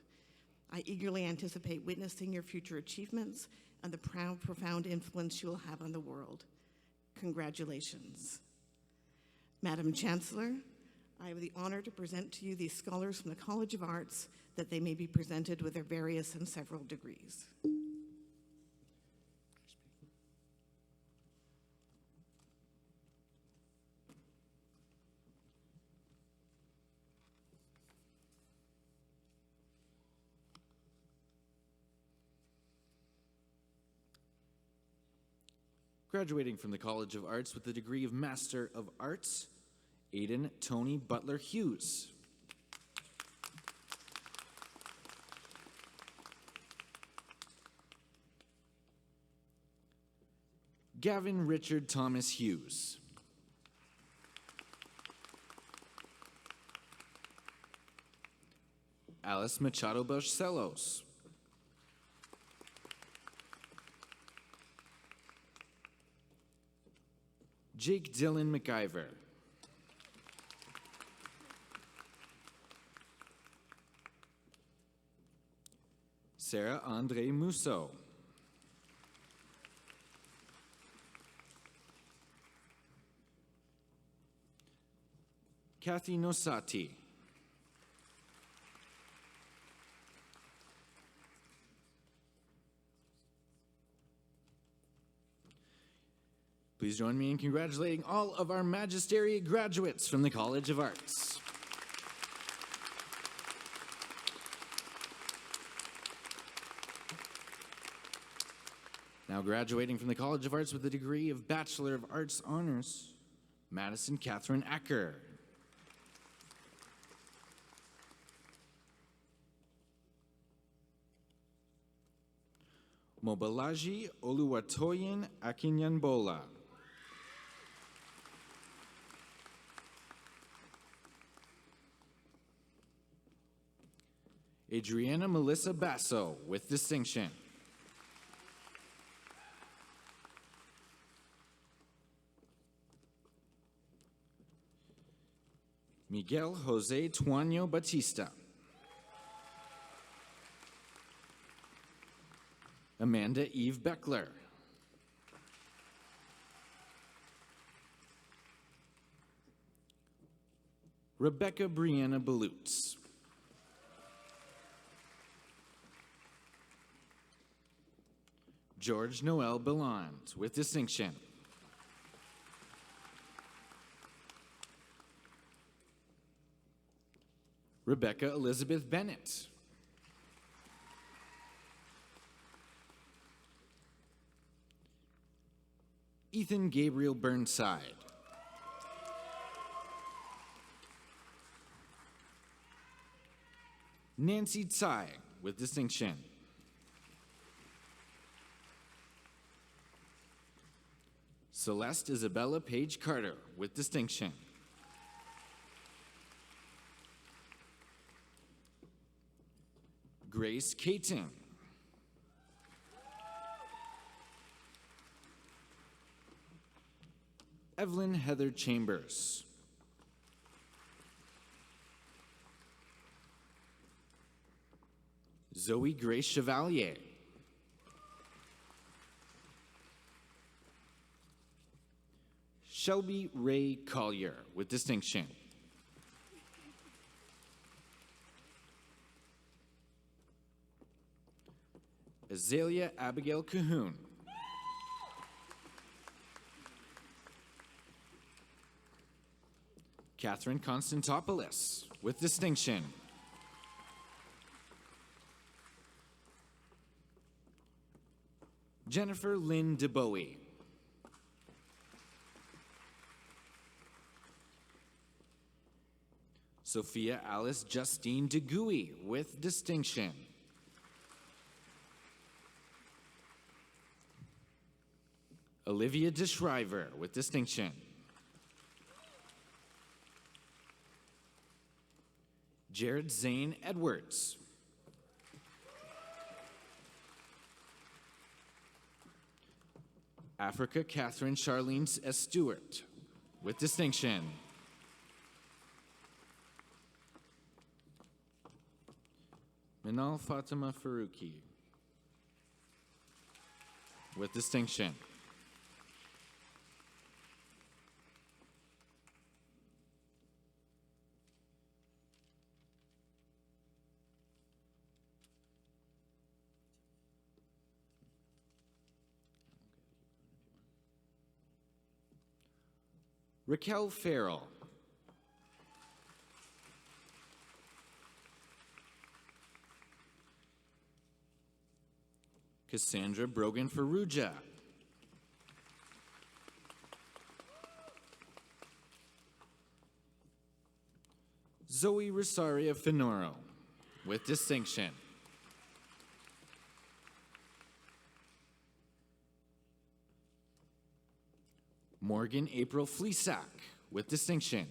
I eagerly anticipate witnessing your future achievements and the profound influence you will have on the world. Congratulations. Madam Chancellor, I have the honor to present to you these scholars from the College of Arts that they may be presented with their various and several degrees. Graduating from the College of Arts with the degree of Master of Arts, Aidan Tony Butler Hughes. Gavin Richard Thomas Hughes. Alice Machado Barcelos. Jake Dylan McIver. Sarah Andre Musso. Kathy Nosati. Please join me in congratulating all of our Magistery graduates from the College of Arts. Now graduating from the College of Arts with the degree of Bachelor of Arts Honors, Madison Catherine Acker. Mobalaji Oluwatoyin Akinyanbola. Adriana Melissa Basso with distinction. Miguel Jose Tuaño Batista. Amanda Eve Beckler. Rebecca Brianna Balutz. George Noel Belland with distinction. Rebecca Elizabeth Bennett. Ethan Gabriel Burnside. Nancy Tsai with distinction. Celeste Isabella Page Carter with distinction. Grace Caton. Evelyn Heather Chambers. Zoe Grace Chevalier. Shelby Ray Collier with distinction. Azalea Abigail Cahoon. Catherine Constantopoulos with distinction. Jennifer Lynn DeBowie. Sophia Alice Justine DeGuy with distinction. Olivia DeShriver with distinction. Jared Zane Edwards. Africa Catherine Charlene S. Stewart with distinction. Minal Fatima Faruqi with distinction. Raquel Farrell. Cassandra Brogan Ferrugia. Zoe Rosaria Finoro with distinction. Morgan April Fleesack with distinction.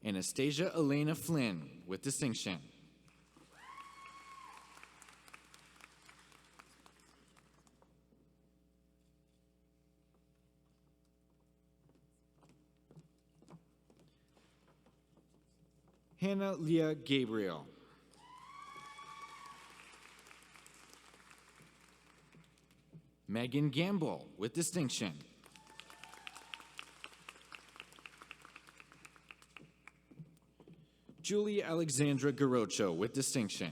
Anastasia Elena Flynn with distinction. Hannah Leah Gabriel. Megan Gamble with distinction. Julie Alexandra Garocho with distinction.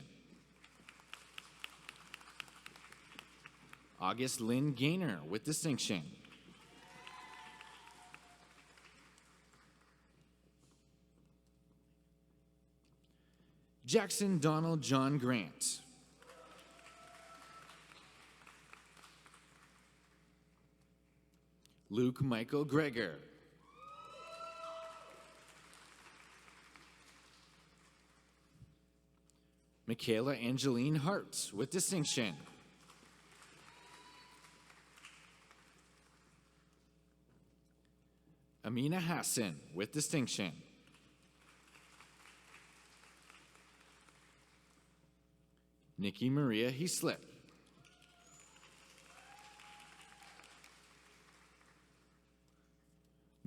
August Lynn Gaynor with distinction. Jackson Donald John Grant. Luke Michael Greger. Michaela Angeline Hart with distinction. Amina Hassan with distinction. Nikki Maria Heaslip.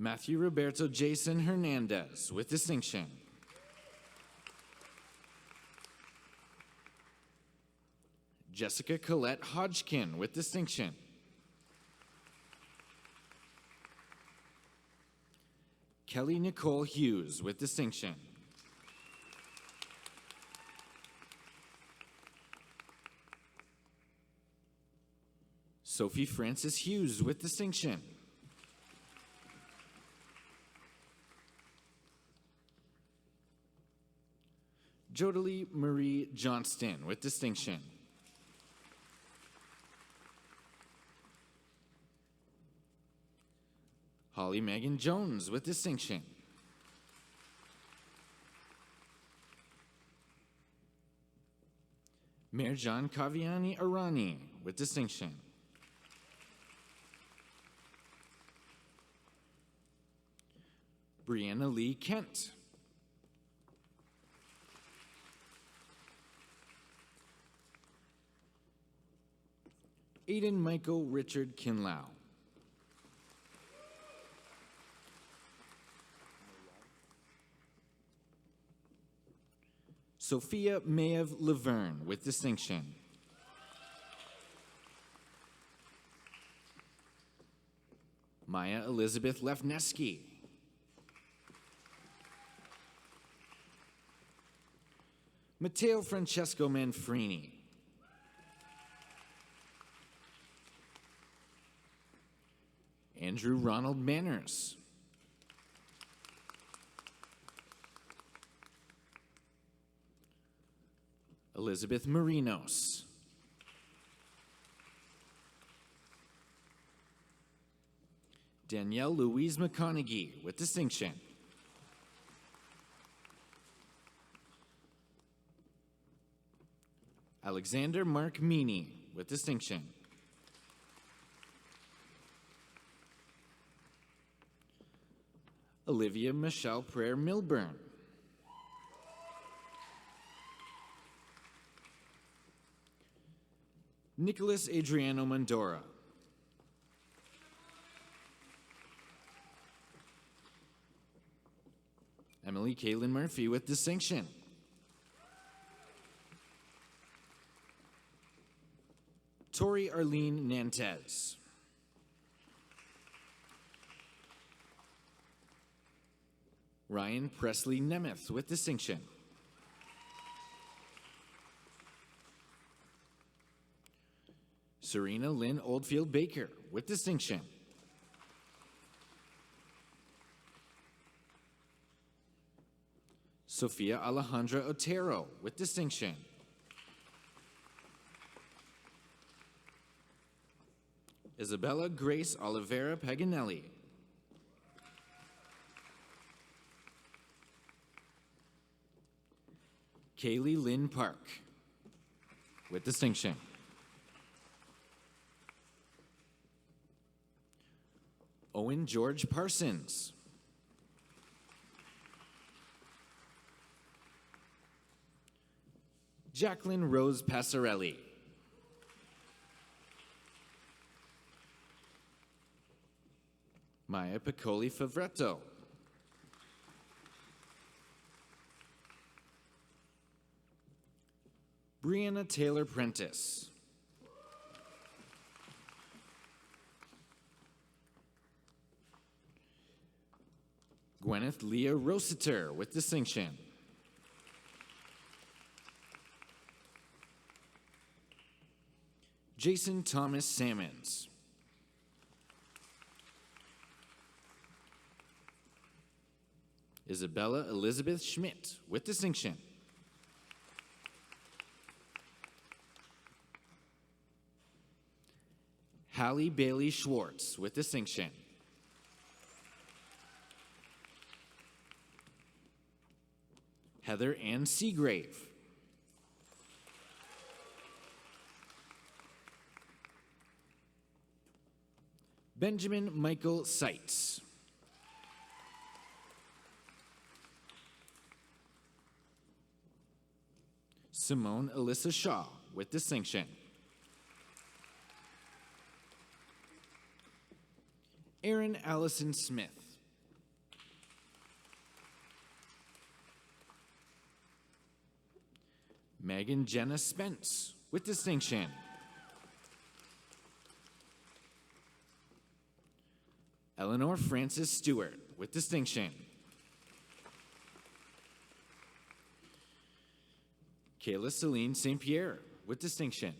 Matthew Roberto Jason Hernandez with distinction. Jessica Colette Hodgkin with distinction. Kelly Nicole Hughes with distinction. Sophie Francis Hughes with distinction. Jodalie Marie Johnston with distinction. Holly Megan Jones with distinction. Merjan Kaviani Arani with distinction. Brianna Lee Kent. Aiden Michael Richard Kinlau. Sophia Maev Laverne with distinction. Maya Elizabeth Lefneski. Matteo Francesco Manfrini. Andrew Ronald Manners. Elizabeth Marinos. Danielle Louise McConaughey with distinction. Alexander Mark Meany with distinction. Olivia Michelle Prayer Milburn. Nicholas Adriano Mandora. Emily Kaylin Murphy with distinction. Tori Arlene Nantes. Ryan Presley Nemeth with distinction. Serena Lynn Oldfield Baker with distinction. Sophia Alejandra Otero with distinction. Isabella Grace Oliveira Paganelli. Kaylee Lynn Park with distinction. Owen George Parsons. Jacqueline Rose Passarelli. Maya Piccoli Favretto. Brianna Taylor Prentice. Gwyneth Leah Rossiter with distinction. Jason Thomas Sammons. Isabella Elizabeth Schmidt with distinction. Hallie Bailey Schwartz with distinction. Heather Ann Seagrave. Benjamin Michael Seitz. Simone Alyssa Shaw with distinction. Erin Allison Smith. Megan Jenna Spence with distinction. Eleanor Francis Stewart with distinction. Kayla Celine St. Pierre with distinction.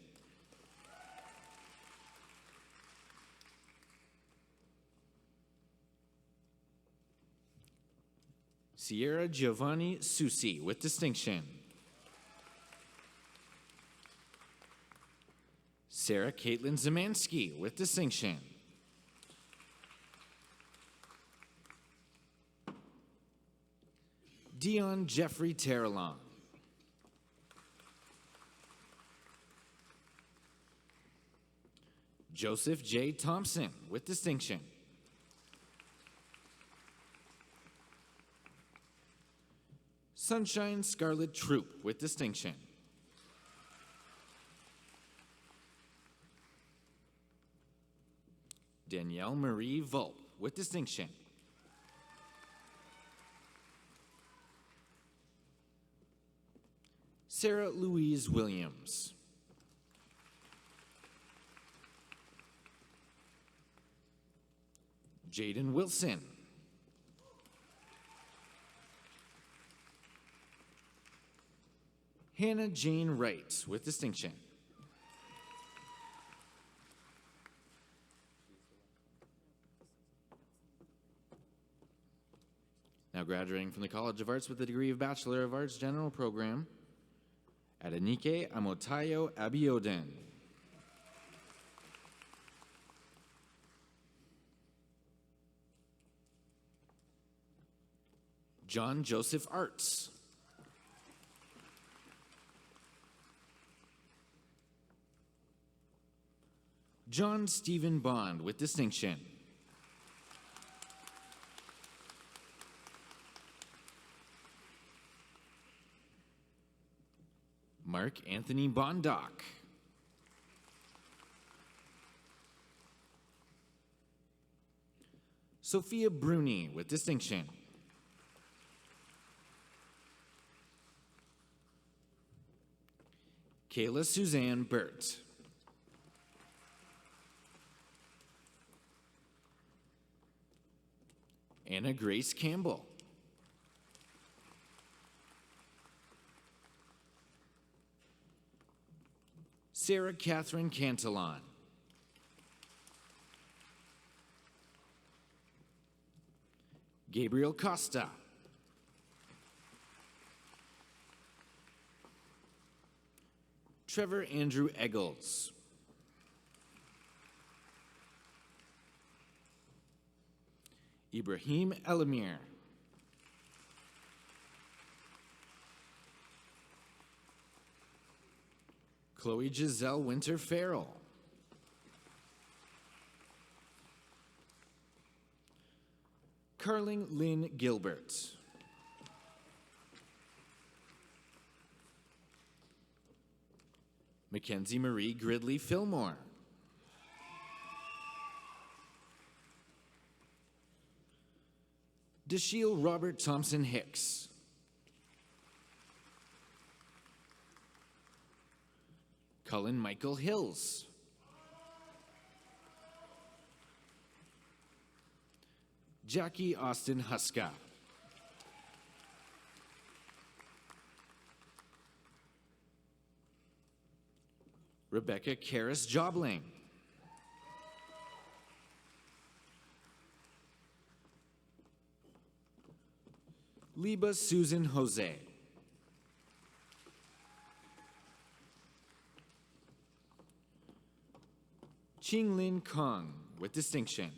Sierra Giovanni Susi with distinction. Sarah Caitlin Zemansky with distinction. Dion Jeffrey Terrelon. Joseph J. Thompson with distinction. Sunshine Scarlet Troop with distinction. Danielle Marie Volp with distinction. Sarah Louise Williams. Jaden Wilson. Hannah Jane Wright with distinction. Now graduating from the College of Arts with the degree of Bachelor of Arts General Program, Adenike Amotayo Abiodun. John Joseph Arts. John Stephen Bond with distinction. Mark Anthony Bondock. Sophia Bruni with distinction. Kayla Suzanne Burt. Anna Grace Campbell. Sarah Catherine Cantillon. Gabriel Costa. Trevor Andrew Eggles. Ibrahim Elamir. Chloe Giselle Winter Farrell. Carling Lynn Gilbert. Mackenzie Marie Gridley Fillmore. Dashiell Robert Thompson Hicks. Cullen Michael Hills. Jackie Austin Huska. Rebecca Karis Jobling. Liba Susan Jose. Ching Lin Kong with distinction.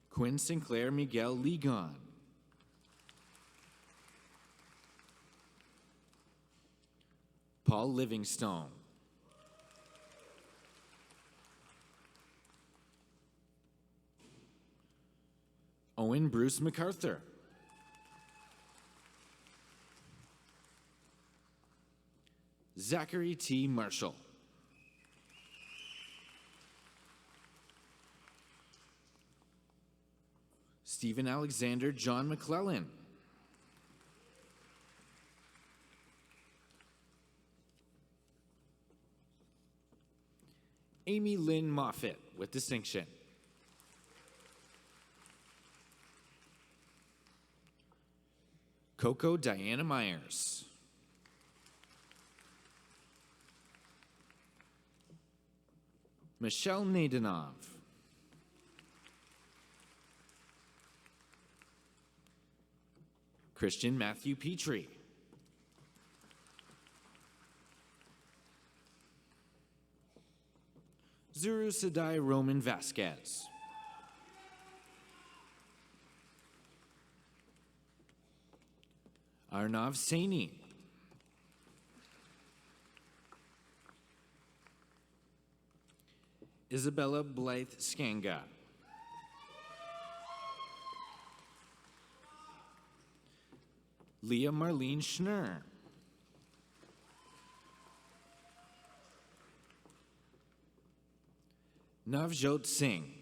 Quinn Sinclair Miguel Ligon. Paul Livingstone. Owen Bruce MacArthur. Zachary T. Marshall. Stephen Alexander John McClellan. Amy Lynn Moffitt with distinction. Coco Diana Myers. Michelle Nadanov. Christian Matthew Petrie. Zuru Sadai Roman Vasquez. Arnav Saini. Isabella Blythe Skanga. Leah Marlene Schnur. Navjot Singh.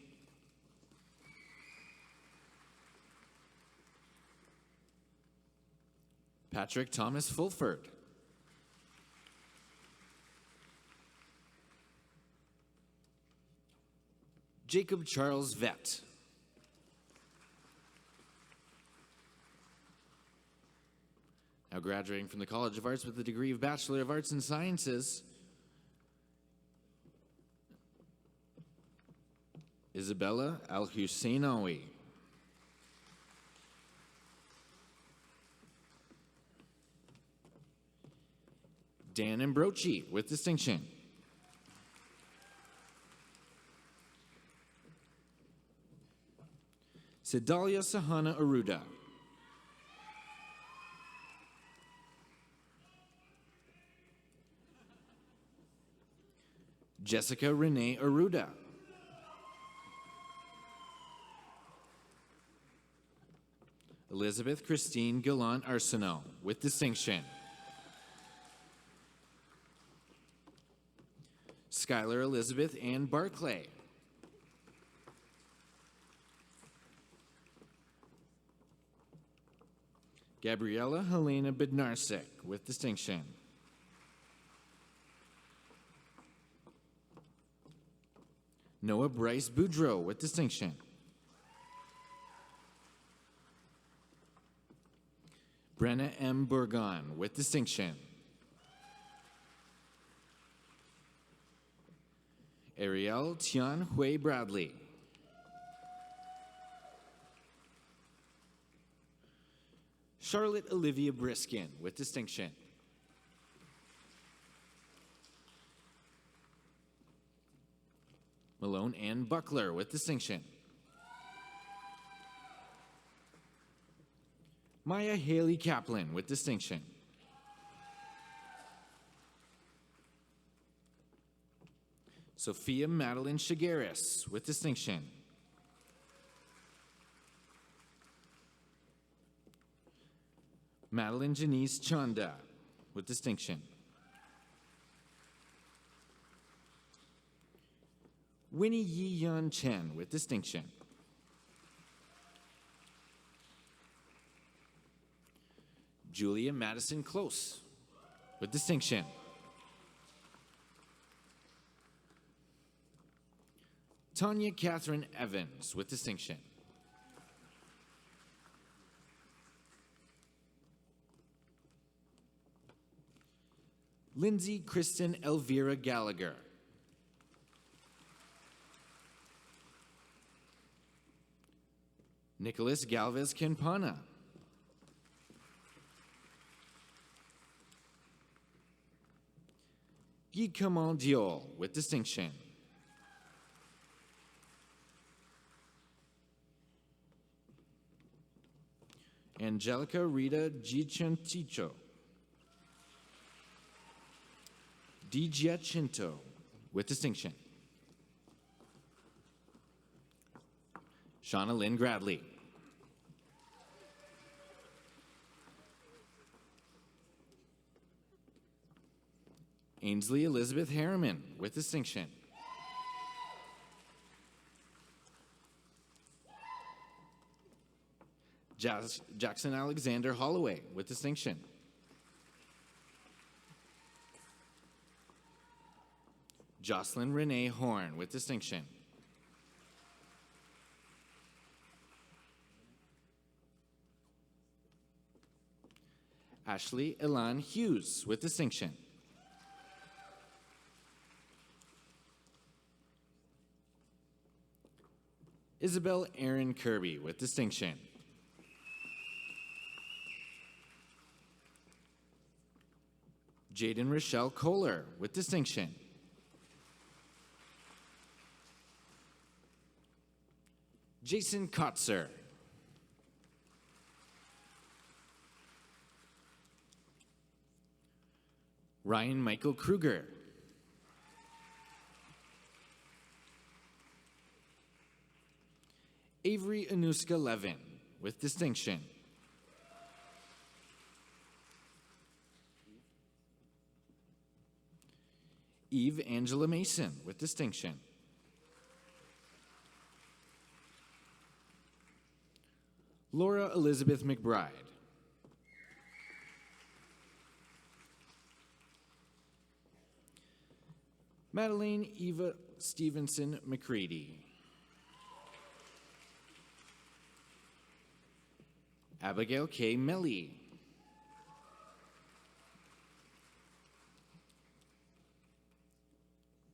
Patrick Thomas Fulford. Jacob Charles Vett. Now graduating from the College of Arts with the degree of Bachelor of Arts and Sciences, Isabella Al-Husseinawi. Dan Ambroci with distinction. Sedalia Sahana Aruda. Jessica Renee Aruda. Elizabeth Christine Gallant Arsenault with distinction. Skylar Elizabeth Ann Barclay. Gabriella Helena Bednarsek with distinction. Noah Bryce Boudreau with distinction. Brenna M. Bourgon with distinction. Ariel Tian Hui Bradley. Charlotte Olivia Briskin with distinction. Malone Ann Buckler with distinction. Maya Haley Kaplan with distinction. Sophia Madeline Shigaris with distinction. Madeline Janice Chanda with distinction. Winnie Yi Yan Chen with distinction. Julia Madison Close with distinction. Tanya Catherine Evans with distinction. Lindsay Kristen Elvira Gallagher. Nicholas Galvez Campana. Guy Kamal Diol with distinction. Angelica Rita Giacinto. Di Giacinto with distinction. Shauna Lynn Gradley. Ainsley Elizabeth Harriman with distinction. Jackson Alexander Holloway with distinction. Jocelyn Renee Horn with distinction. Ashley Elan Hughes with distinction. Isabel Erin Kirby with distinction. Jaden Rochelle Kohler with distinction. Jason Kotzer. Ryan Michael Kruger. Avery Anuska Levin, with distinction. Eve Angela Mason, with distinction. Laura Elizabeth McBride. Madeleine Eva Stevenson McCready. Abigail K. Melly.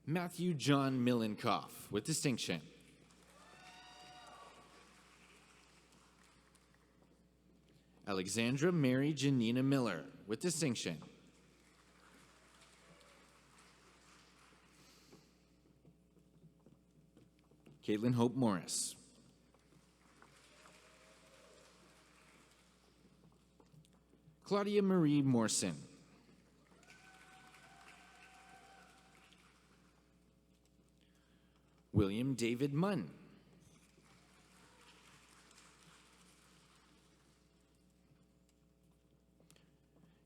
Matthew John Millenkoff, with distinction. Alexandra Mary Janina Miller, with distinction. Caitlin Hope Morris. Claudia Marie Morrison. William David Munn.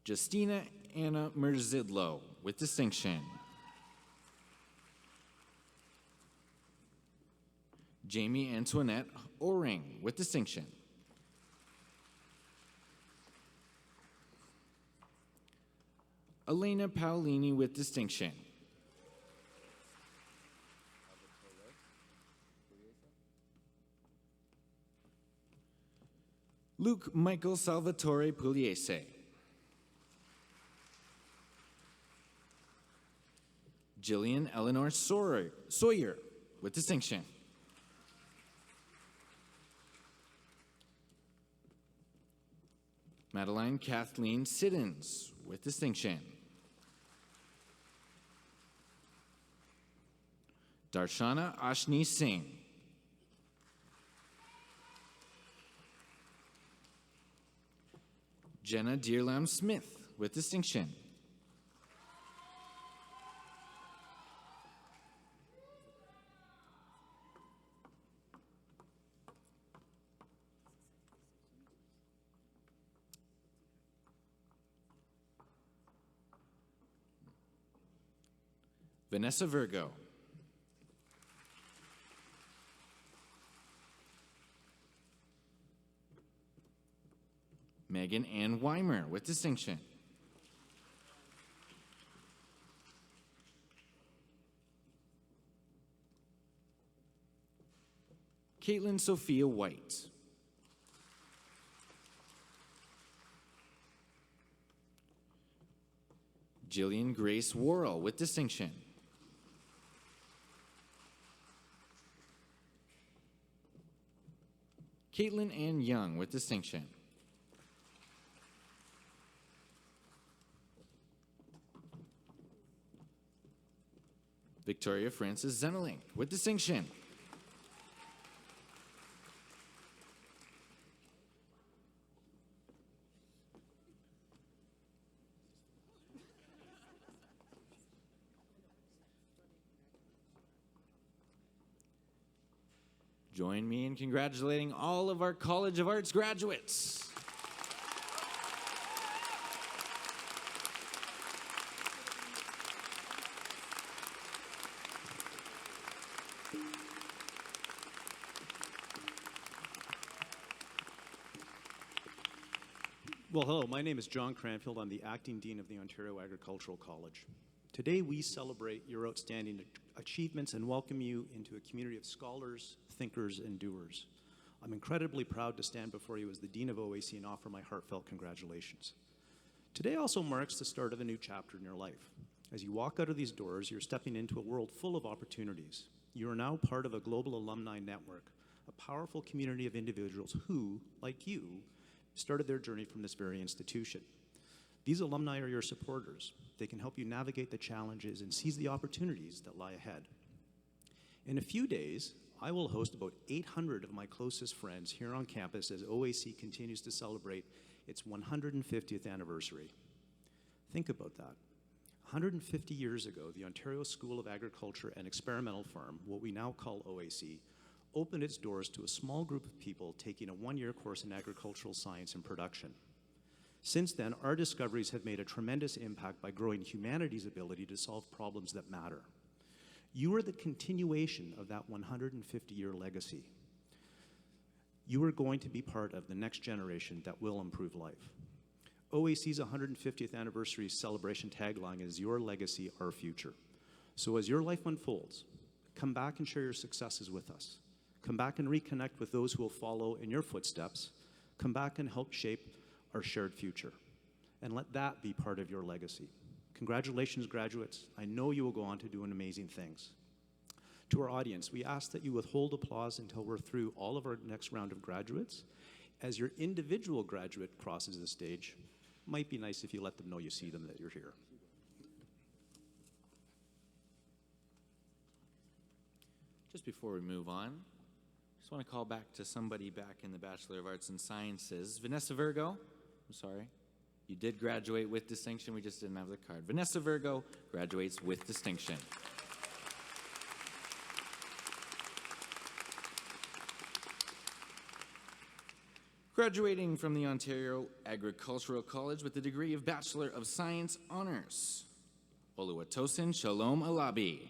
Justina Anna Merzidlo, with distinction. Jamie Antoinette Oring, with distinction. Elena Paolini, with distinction. Luke Michael Salvatore Pugliese. Jillian Eleanor Sawyer, with distinction. Madeline Kathleen Siddons, with distinction. Darshana Ashni Singh. Jenna Deerlam Smith, with distinction. Vanessa Virgo. Megan Ann Weimer, with distinction. Caitlin Sophia White. Jillian Grace Worrell, with distinction. Caitlin Ann Young, with distinction. Victoria Frances Zenelink, with distinction. Join me in congratulating all of our College of Arts graduates. Well, hello, my name is John Cranfield. I'm the Acting Dean of the Ontario Agricultural College. Today we celebrate your outstanding achievements and welcome you into a community of scholars, thinkers, and doers. I'm incredibly proud to stand before you as the Dean of OAC and offer my heartfelt congratulations. Today also marks the start of a new chapter in your life. As you walk out of these doors, you're stepping into a world full of opportunities. You are now part of a global alumni network, a powerful community of individuals who, like you, started their journey from this very institution. These alumni are your supporters. They can help you navigate the challenges and seize the opportunities that lie ahead. In a few days, I will host about 800 of my closest friends here on campus as OAC continues to celebrate its 150th anniversary. Think about that. 150 years ago, the Ontario School of Agriculture and Experimental Farm, what we now call OAC, opened its doors to a small group of people taking a one-year course in agricultural science and production. Since then, our discoveries have made a tremendous impact by growing humanity's ability to solve problems that matter. You are the continuation of that 150-year legacy. You are going to be part of the next generation that will improve life. OAC's 150th anniversary celebration tagline is "Your legacy, our future." So as your life unfolds, come back and share your successes with us. Come back and reconnect with those who will follow in your footsteps. Come back and help shape our shared future. And let that be part of your legacy. Congratulations, graduates. I know you will go on to do amazing things. To our audience, we ask that you withhold applause until we're through all of our next round of graduates. As your individual graduate crosses the stage, might be nice if you let them know you see them, that you're here. Just before we move on, I just want to call back to somebody back in the Bachelor of Arts and Sciences. Vanessa Virgo, I'm sorry. You did graduate with distinction, we just didn't have the card. Vanessa Virgo graduates with distinction. Graduating from the Ontario Agricultural College with the degree of Bachelor of Science Honors, Oluwatosin Shalom Alabi.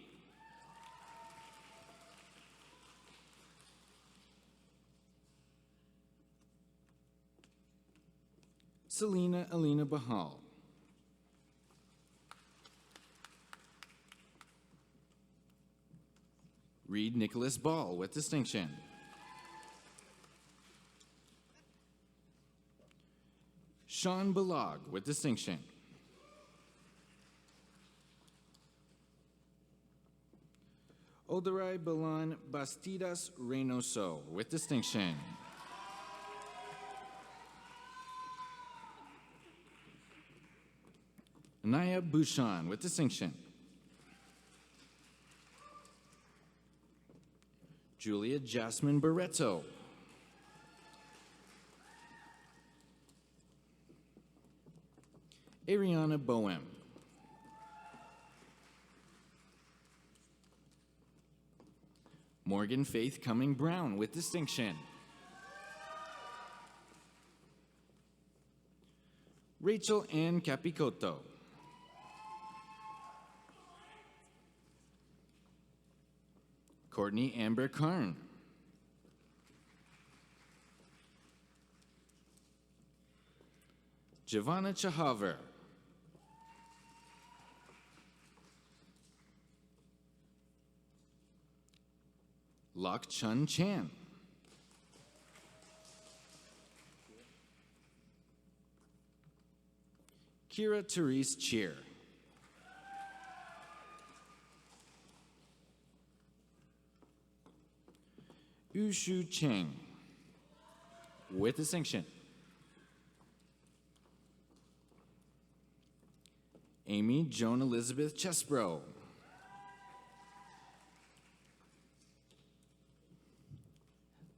Selena Alina Bahal. Reed Nicholas Ball with distinction. Sean Balog with distinction. Odarai Balan Bastidas Reynoso with distinction. Anaya Bouchon with distinction. Julia Jasmine Barreto. Ariana Boehm. Morgan Faith Cumming Brown with distinction. Rachel Ann Capicotto. Courtney Amber Karn. Giovanna Chahaver. Lok Chun Chan. Kira Therese Cheer. Yushu Cheng with distinction. Amy Joan Elizabeth Chesbro.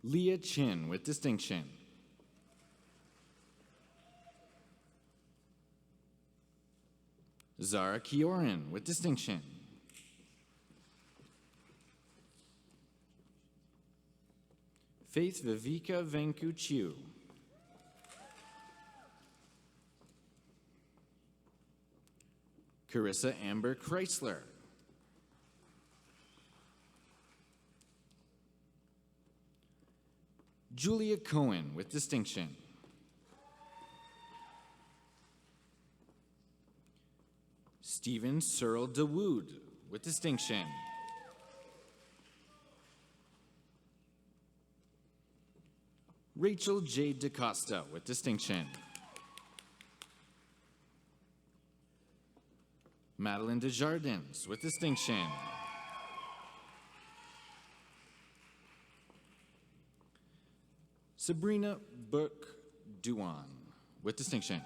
Leah Chin with distinction. Zara Kioran with distinction. Faith Viveka Venkuchiu. Carissa Amber Chrysler. Julia Cohen with distinction. Stephen Searle DeWood with distinction. Rachel J. DaCosta with distinction. Madeline Desjardins with distinction. Sabrina Burke Duan with distinction.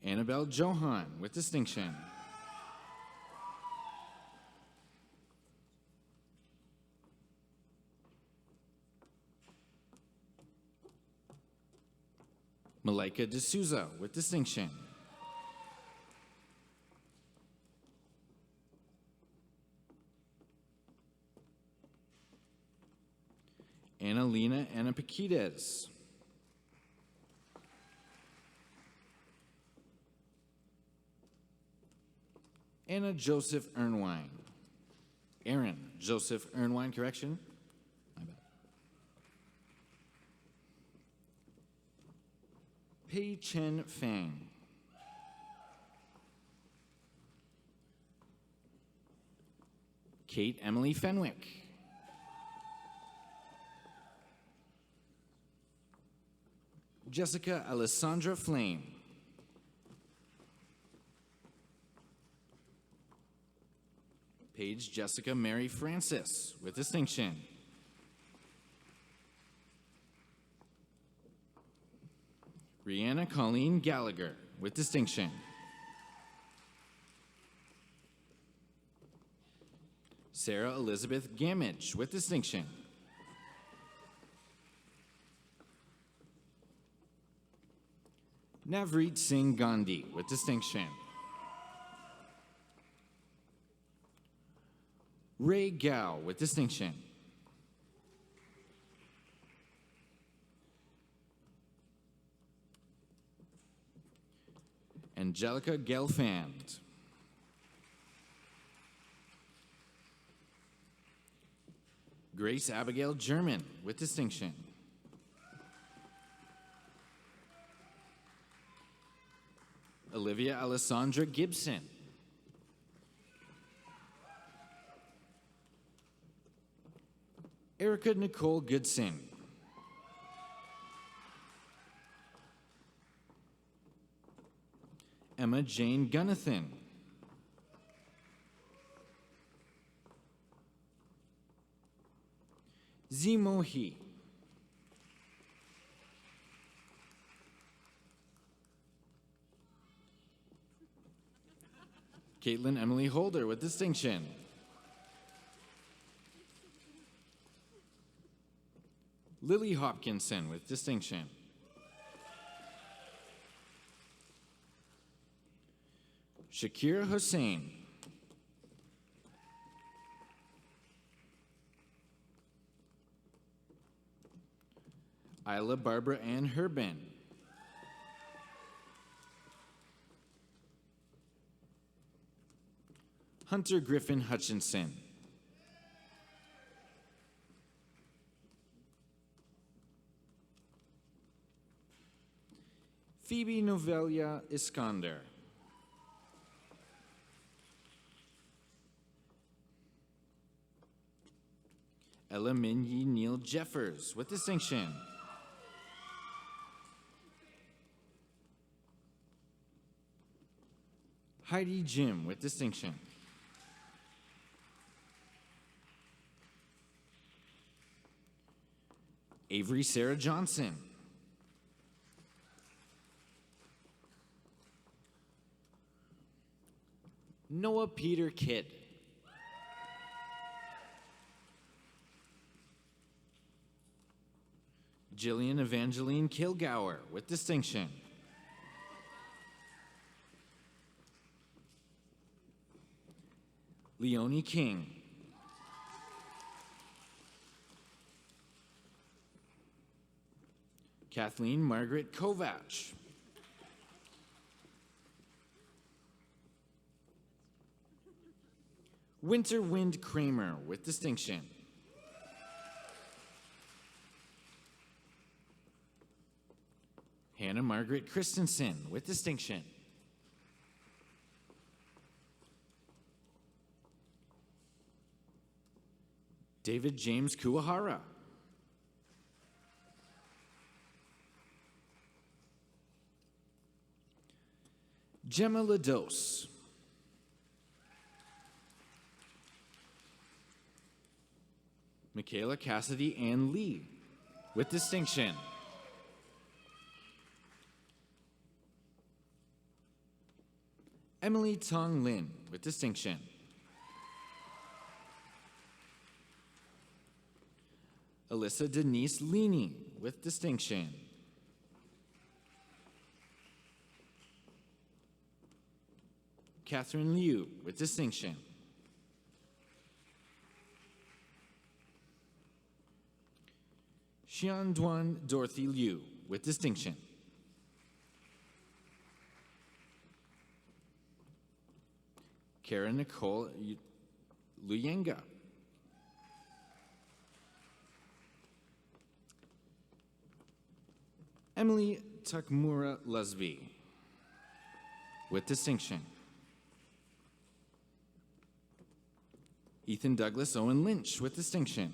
Annabelle Johan with distinction. Malika D'Souza with distinction. Annalena Anapaquides. Anna Joseph Ernwine. Aaron Joseph Ernwine, correction. My bad. Pei Chen Fang. Kate Emily Fenwick. Jessica Alessandra Flame. Paige Jessica Mary Francis with distinction. Rihanna Colleen Gallagher with distinction. Sarah Elizabeth Gamage with distinction. Navreet Singh Gandhi with distinction. Ray Gao with distinction. Angelica Gelfand. Grace Abigail German with distinction. Olivia Alessandra Gibson. Erica Nicole Goodson. Emma Jane Gunnathan. Zimohi. Caitlin Emily Holder with distinction. Lily Hopkinson with distinction. Shakira Hussein. Isla Barbara Ann Herben. Hunter Griffin Hutchinson. Phoebe Novelia Iskander. Ella Minyi Neal Jeffers with distinction. Heidi Jim with distinction. Avery Sarah Johnson. Noah Peter Kidd. Jillian Evangeline Kilgour with distinction. Leonie King. Kathleen Margaret Kovach. Winter Wind Kramer with distinction. Hannah Margaret Christensen with distinction. David James Kuwahara. Gemma Lados. Michaela Cassidy Ann Lee with distinction. Emily Tong Lin with distinction. Alyssa Denise Leaney with distinction. Catherine Liu with distinction. Xianduan Dorothy Liu with distinction. Karen Nicole Luyenga. Emily Takmura Lusby with distinction. Ethan Douglas Owen Lynch with distinction.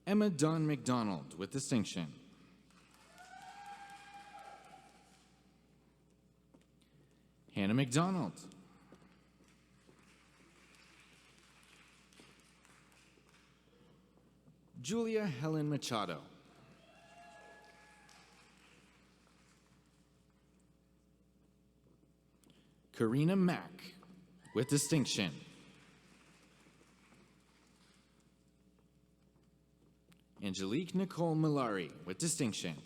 Emma Dawn McDonald with distinction. Hannah McDonald. Julia Helen Machado. Karina Mack with distinction. Angelique Nicole Malari with distinction.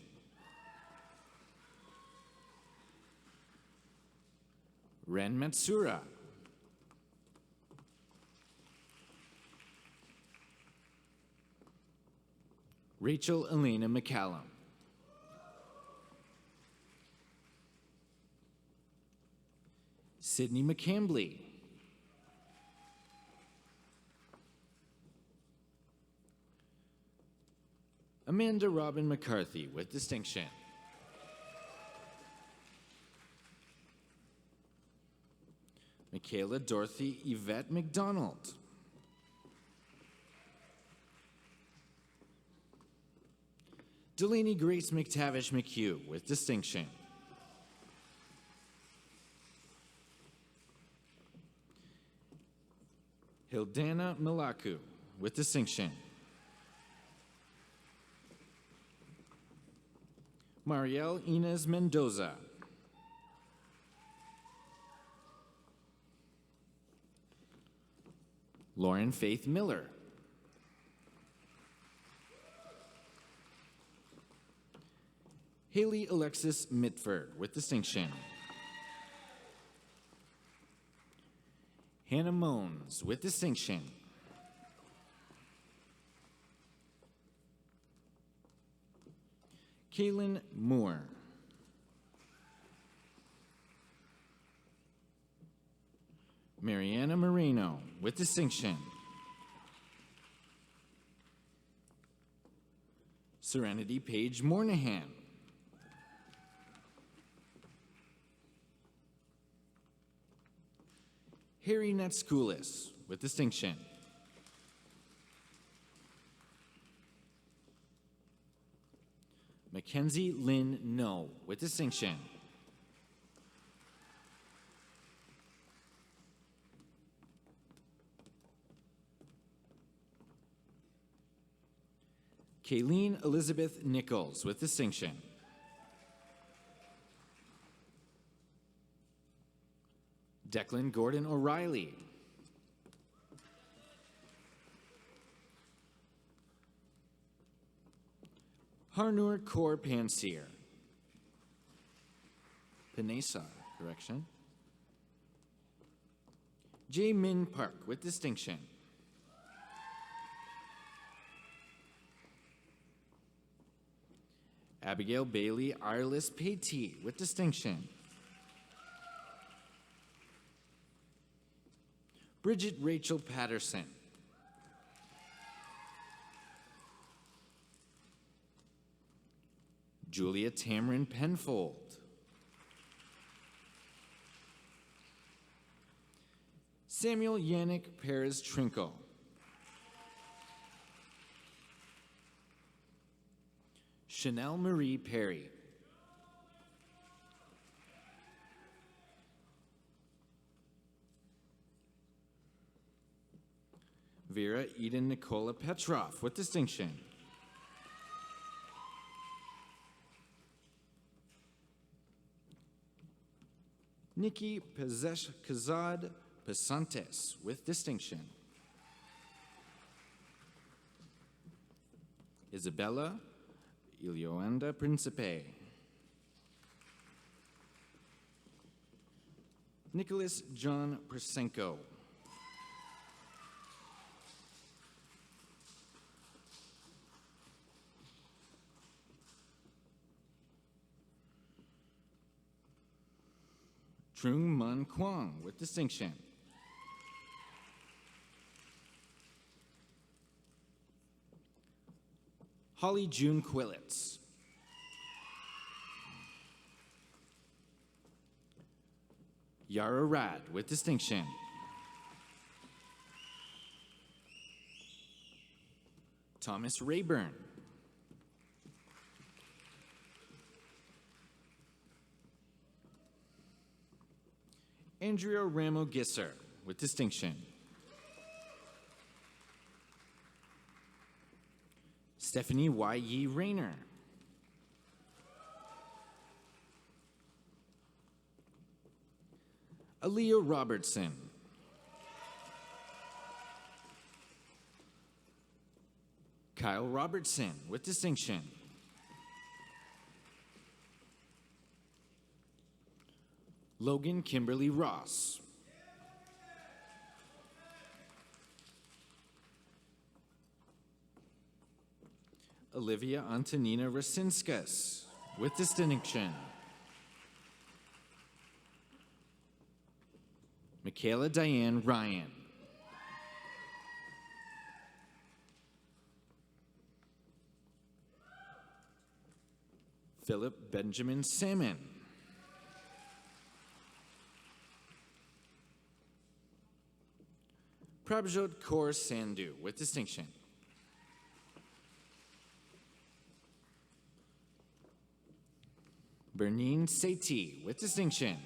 Ren Matsura. Rachel Elena McCallum. Sydney McCambly. Amanda Robin McCarthy with distinction. Michaela Dorothy Yvette McDonald. Delaney Grace McTavish McHugh with distinction. Hildana Milaku with distinction. Marielle Inez Mendoza. Lauren Faith Miller. Haley Alexis Mitford with distinction. Hannah Mones with distinction. Kaylin Moore. Mariana Moreno with distinction. Serenity Page Moynihan. Harry Netskoulis with distinction. Mackenzie Lynn No with distinction. Kayleen Elizabeth Nichols with distinction. Declan Gordon O'Reilly. Harnur Kaur Panseer. Panesa, correction. Jae Min Park with distinction. Abigail Bailey Irlis Patee with distinction. Bridget Rachel Patterson. Julia Tamron Penfold. Samuel Yannick Perez Trinco. Chanel Marie Perry. Vera Eden Nicola Petrov with distinction. Nikki Kazad Pesantes with distinction. Isabella Ilioanda Principe. Nicholas John Persenko. Trung Mun Kwong with distinction. Holly June Quillitz. Yara Rad with distinction. Thomas Rayburn. Andrea Ramo Gisser with distinction. Stephanie Y. Yi Rayner. Aaliyah Robertson. Kyle Robertson with distinction. Logan Kimberly Ross. Olivia Antonina Rasinskas with distinction. Michaela Diane Ryan. Philip Benjamin Salmon. Prabhjot Kaur Sandhu with distinction. Bernine Sethi with distinction.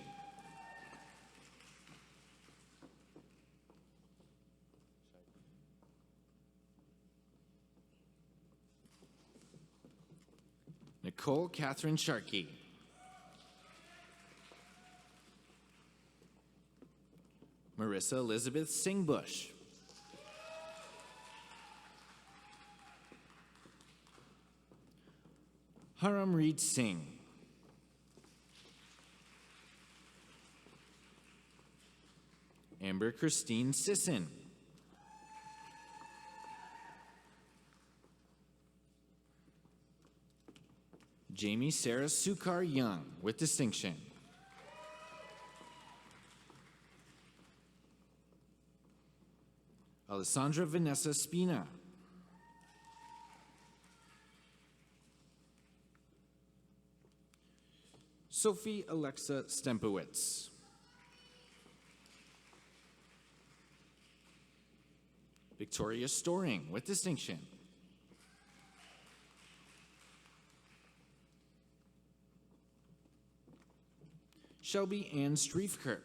Nicole Catherine Sharkey. Marissa Elizabeth Singbush. Haramreet Singh. Amber Christine Sisson. Jamie Sarah Sukar Young with distinction. Alessandra Vanessa Spina. Sophie Alexa Stempowitz. Victoria Storing with distinction. Shelby Ann Streefkirk.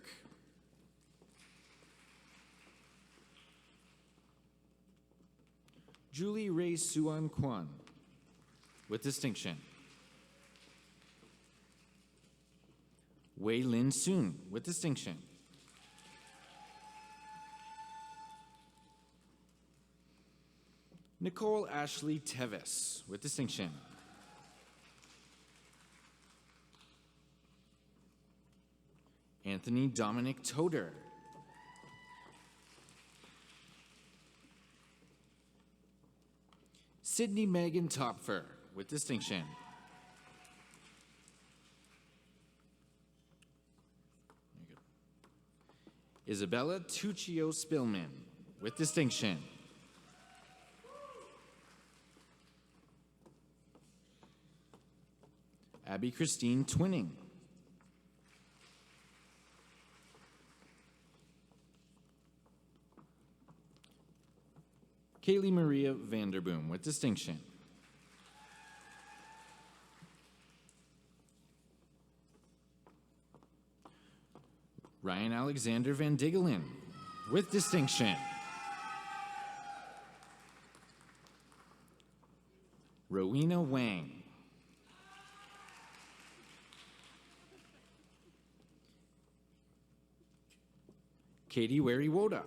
Julie Ray Suan Kwan with distinction. Wei Lin Soon with distinction. Nicole Ashley Tevis with distinction. Anthony Dominic Toder. Sydney Megan Topfer with distinction. Isabella Tuccio Spillman with distinction. Abby Christine Twinning. Kaylee Maria Vanderboom with distinction. Ryan Alexander Van Diggelen with distinction. Rowena Wang. Katie Wariwoda.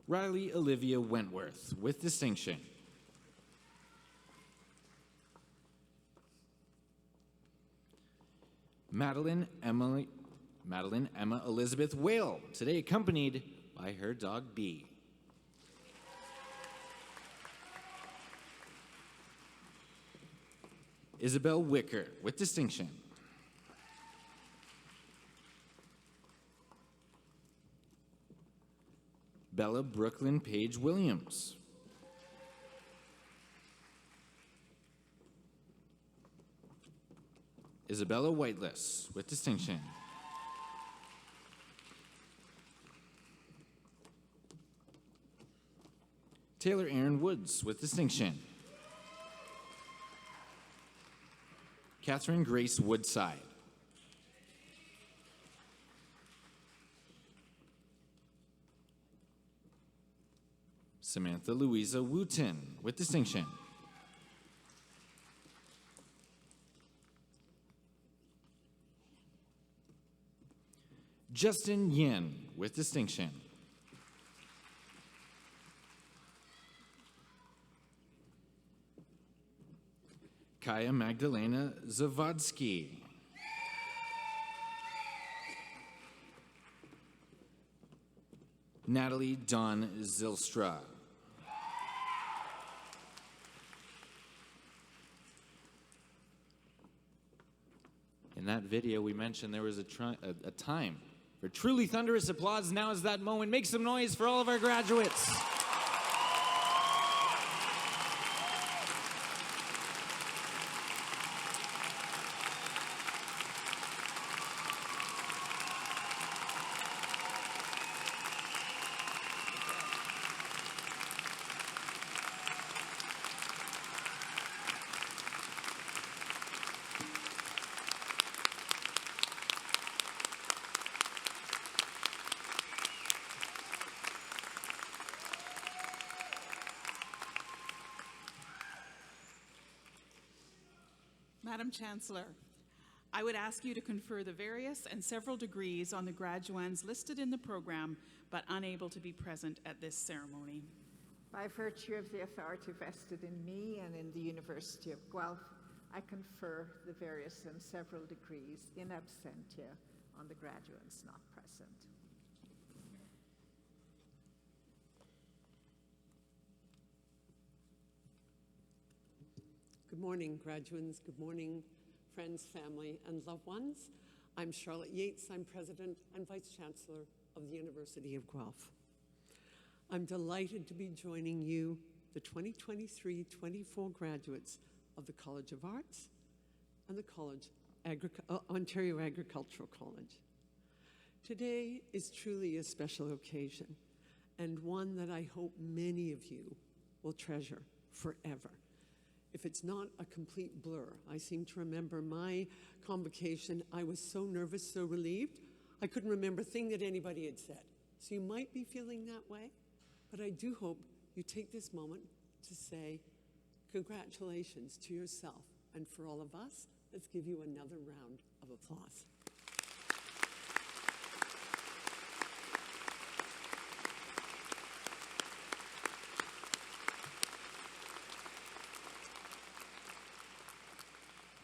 Riley Olivia Wentworth with distinction. Madeline Emma Elizabeth Whale, today accompanied by her dog Bee. Isabel Wicker, with distinction. Bella Brooklyn Page Williams. Isabella Whiteless, with distinction. Taylor Aaron Woods, with distinction. Catherine Grace Woodside. Samantha Louisa Wooten, with distinction. Justin Yin, with distinction. Kaya Magdalena Zavodsky. Natalie Dawn Zilstra. In that video, we mentioned there was a time for truly thunderous applause. Now is that moment. Make some noise for all of our graduates. Madam Chancellor, I would ask you to confer the various and several degrees on the graduands listed in the program but unable to be present at this ceremony. By virtue of the authority vested in me and in the University of Guelph, I confer the various and several degrees in absentia on the graduates not present. Good morning, graduands. Good morning, friends, family, and loved ones. I'm Charlotte Yates. I'm President and Vice Chancellor of the University of Guelph. I'm delighted to be joining you, the 2023-24 graduates of the College of Arts and the Ontario Agricultural College. Today is truly a special occasion and one that I hope many of you will treasure forever. If it's not a complete blur, I seem to remember my convocation. I was so nervous, so relieved, I couldn't remember a thing that anybody had said. So you might be feeling that way, but I do hope you take this moment to say congratulations to yourself. And for all of us, let's give you another round of applause.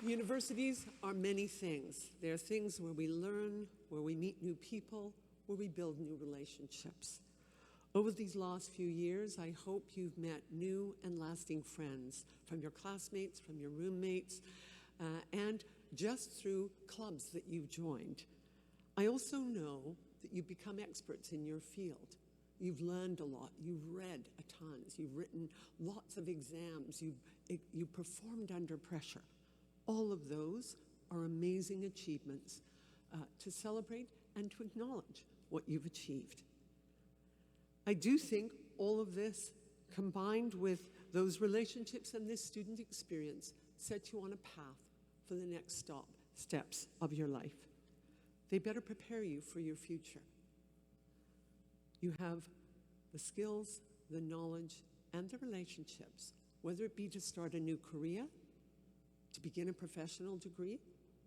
Universities are many things. They're things where we learn, where we meet new people, where we build new relationships. Over these last few years, I hope you've met new and lasting friends from your classmates, from your roommates, and just through clubs that you've joined. I also know that you've become experts in your field. You've learned a lot, you've read a ton, you've written lots of exams, you've performed under pressure. All of those are amazing achievements to celebrate and to acknowledge what you've achieved. I do think all of this, combined with those relationships and this student experience, set you on a path for the next steps of your life. They better prepare you for your future. You have the skills, the knowledge, and the relationships, whether it be to start a new career, to begin a professional degree,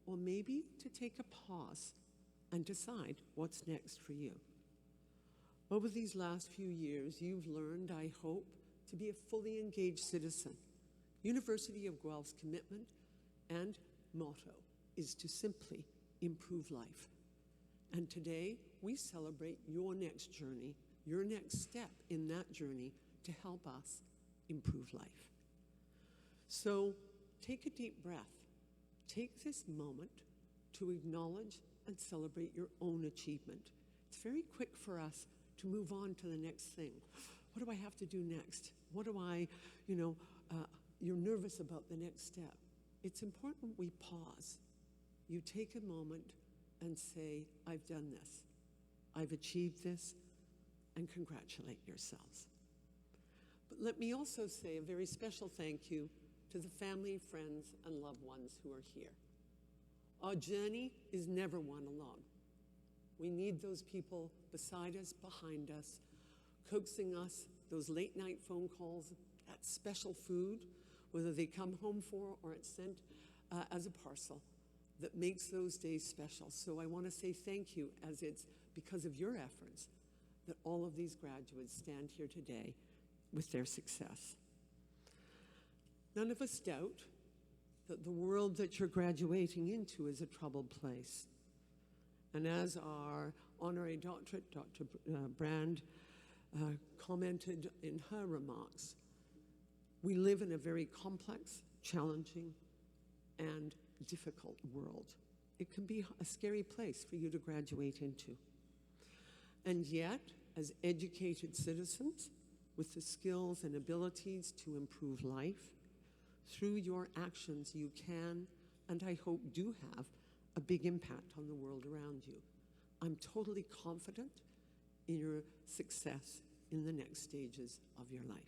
or maybe to take a pause and decide what's next for you. Over these last few years, you've learned, I hope, to be a fully engaged citizen. University of Guelph's commitment and motto is to simply improve life. And today, we celebrate your next journey, your next step in that journey to help us improve life. So take a deep breath. Take this moment to acknowledge and celebrate your own achievement. It's very quick for us to move on to the next thing. What do I have to do next? What do I, you're nervous about the next step. It's important we pause. You take a moment and say, I've done this. I've achieved this, and congratulate yourselves. But let me also say a very special thank you to the family, friends, and loved ones who are here. Our journey is never one alone. We need those people beside us, behind us, coaxing us, those late night phone calls, that special food, whether they come home for or it's sent as a parcel, that makes those days special. So I want to say thank you, as it's because of your efforts that all of these graduates stand here today with their success. None of us doubt that the world that you're graduating into is a troubled place. And as our honorary doctorate, Dr. Brand, commented in her remarks, we live in a very complex, challenging, and difficult world. It can be a scary place for you to graduate into. And yet, as educated citizens with the skills and abilities to improve life, through your actions you can, and I hope do have, a big impact on the world around you. I'm totally confident in your success in the next stages of your life.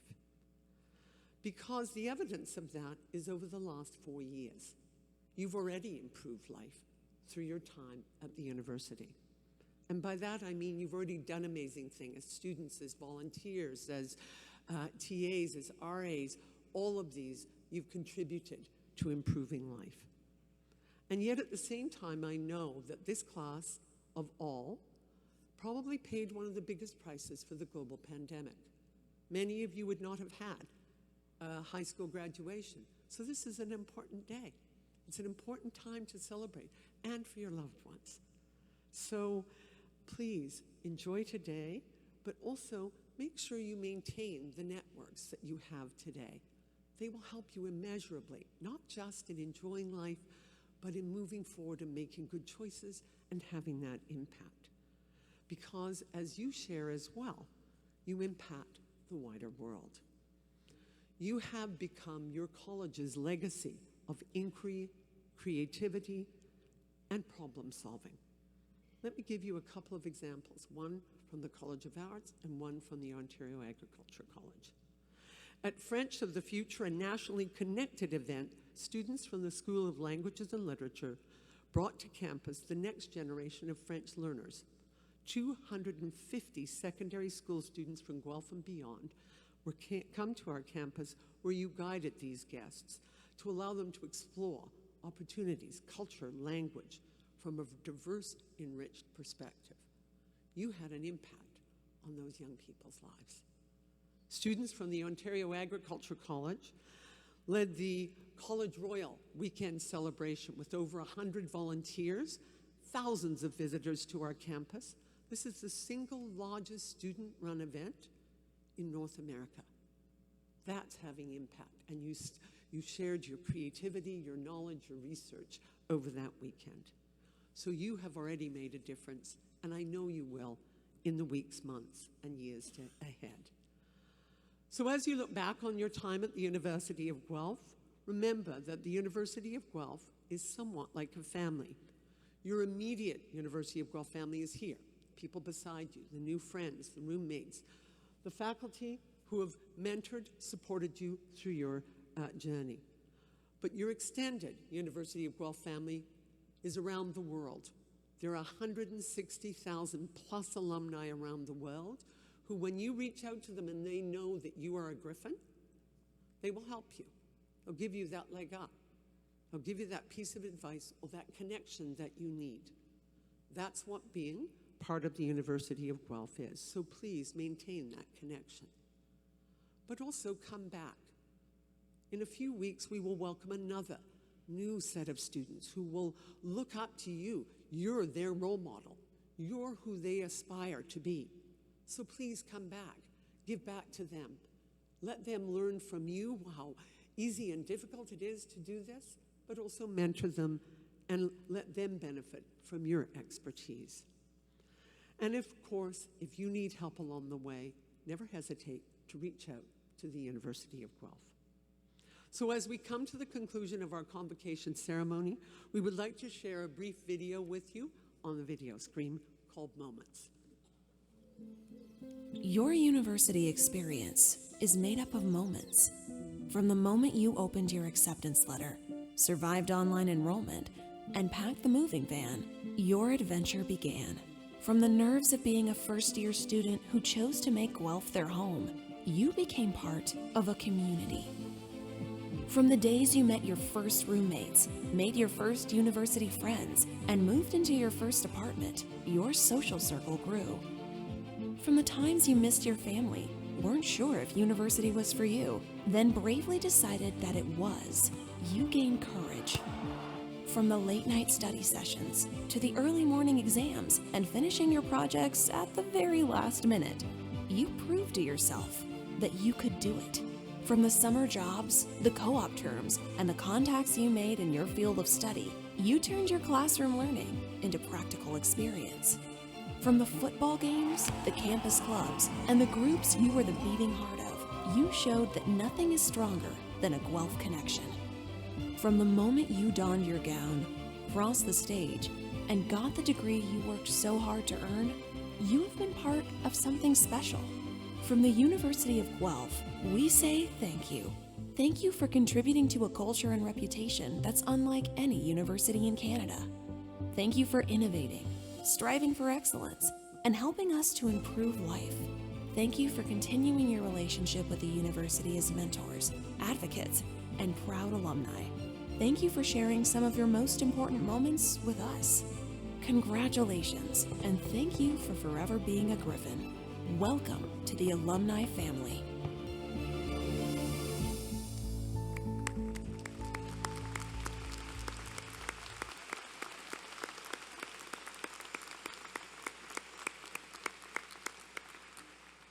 Because the evidence of that is over the last 4 years. You've already improved life through your time at the university. And by that I mean you've already done amazing things as students, as volunteers, as TAs, as RAs. All of these you've contributed to improving life. And yet at the same time, I know that this class of all probably paid one of the biggest prices for the global pandemic. Many of you would not have had a high school graduation. So this is an important day. It's an important time to celebrate, and for your loved ones. So please enjoy today, but also make sure you maintain the networks that you have today. They will help you immeasurably, not just in enjoying life, but in moving forward and making good choices and having that impact. Because as you share as well, you impact the wider world. You have become your college's legacy of inquiry, creativity, and problem solving. Let me give you a couple of examples, one from the College of Arts and one from the Ontario Agriculture College. At French of the Future, a nationally connected event, students from the School of Languages and Literature brought to campus the next generation of French learners. 250 secondary school students from Guelph and beyond were come to our campus where you guided these guests to allow them to explore opportunities, culture, language from a diverse, enriched perspective. You had an impact on those young people's lives. Students from the Ontario Agriculture College led the College Royal weekend celebration with over 100 volunteers, thousands of visitors to our campus. This is the single largest student-run event in North America. That's having impact, and you shared your creativity, your knowledge, your research over that weekend. So you have already made a difference, and I know you will in the weeks, months, and years ahead. So as you look back on your time at the University of Guelph, remember that the University of Guelph is somewhat like a family. Your immediate University of Guelph family is here, people beside you, the new friends, the roommates, the faculty who have mentored, supported you through your journey. But your extended University of Guelph family is around the world. There are 160,000 plus alumni around the world who, when you reach out to them and they know that you are a Griffin, they will help you. They'll give you that leg up. They'll give you that piece of advice or that connection that you need. That's what being part of the University of Guelph is. So please maintain that connection. But also come back. In a few weeks, we will welcome another new set of students who will look up to you. You're their role model. You're who they aspire to be. So please come back. Give back to them. Let them learn from you how easy and difficult it is to do this, but also mentor them and let them benefit from your expertise. And of course, if you need help along the way, never hesitate to reach out to the University of Guelph. So as we come to the conclusion of our convocation ceremony, we would like to share a brief video with you on the video screen called Moments. Your university experience is made up of moments. From the moment you opened your acceptance letter, survived online enrollment, and packed the moving van, your adventure began. From the nerves of being a first-year student who chose to make Guelph their home, you became part of a community. From the days you met your first roommates, made your first university friends, and moved into your first apartment, your social circle grew. From the times you missed your family, weren't sure if university was for you, then bravely decided that it was, you gained courage. From the late night study sessions, to the early morning exams, and finishing your projects at the very last minute, you proved to yourself that you could do it. From the summer jobs, the co-op terms, and the contacts you made in your field of study, you turned your classroom learning into practical experience. From the football games, the campus clubs, and the groups you were the beating heart of, you showed that nothing is stronger than a Guelph connection. From the moment you donned your gown, crossed the stage, and got the degree you worked so hard to earn, you have been part of something special. From the University of Guelph, we say thank you. Thank you for contributing to a culture and reputation that's unlike any university in Canada. Thank you for innovating, striving for excellence, and helping us to improve life. Thank you for continuing your relationship with the university as mentors, advocates, and proud alumni. Thank you for sharing some of your most important moments with us. Congratulations, and thank you for forever being a Griffin. Welcome to the alumni family.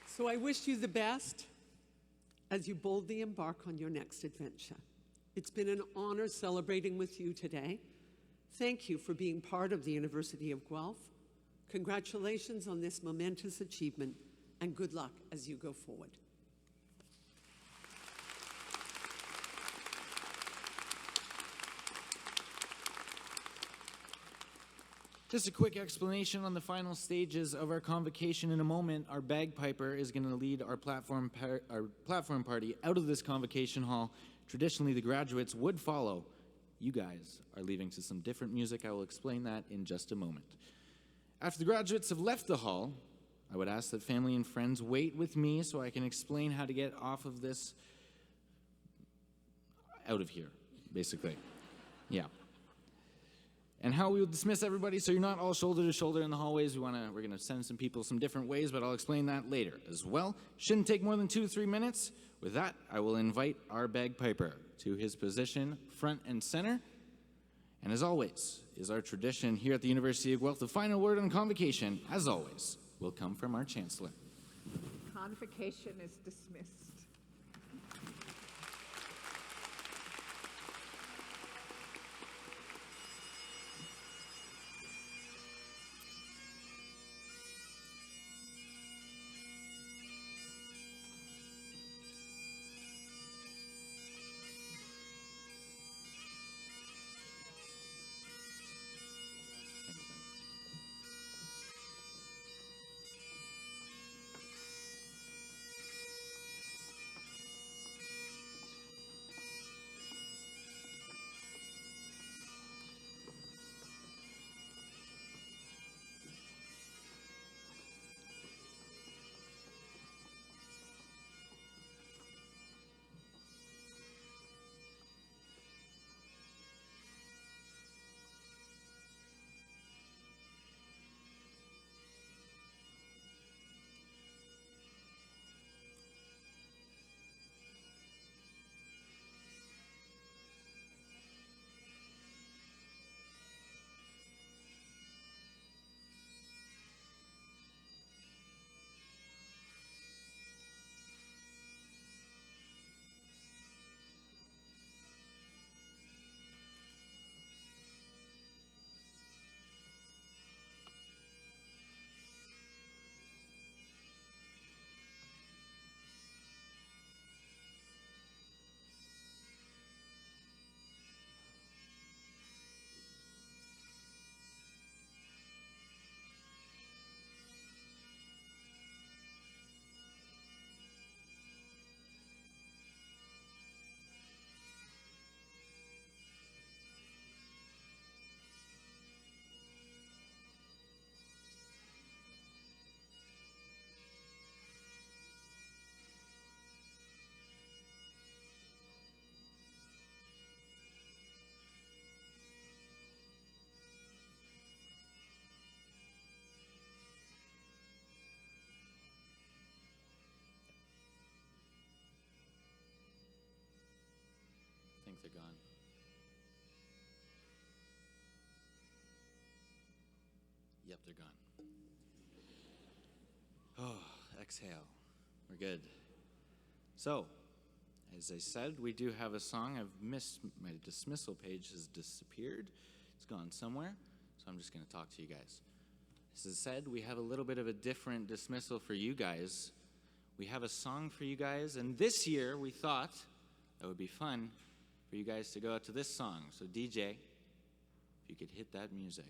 So I wish you the best as you boldly embark on your next adventure. It's been an honor celebrating with you today. Thank you for being part of the University of Guelph. Congratulations on this momentous achievement, and good luck as you go forward. Just a quick explanation on the final stages of our convocation. In a moment, our bagpiper is going to lead our platform party out of this convocation hall. Traditionally, the graduates would follow. You guys are leaving to some different music. I will explain that in just a moment. After the graduates have left the hall, I would ask that family and friends wait with me so I can explain how to get off of this, out of here, basically. Yeah. And how we will dismiss everybody so you're not all shoulder to shoulder in the hallways. We're going to send some people some different ways, but I'll explain that later as well. Shouldn't take more than 2 to 3 minutes. With that, I will invite our bagpiper to his position front and center. And as always, is our tradition here at the University of Guelph, the final word on convocation, as always, will come from our Chancellor. Convocation is dismissed. if they're gone. Yep, they're gone. Oh, exhale. We're good. So, as I said, we do have a song. I've missed, my dismissal page has disappeared. It's gone somewhere, so I'm just going to talk to you guys. As I said, we have a little bit of a different dismissal for you guys. We have a song for you guys, and this year we thought that would be fun for you guys to go out to this song. So DJ, if you could hit that music.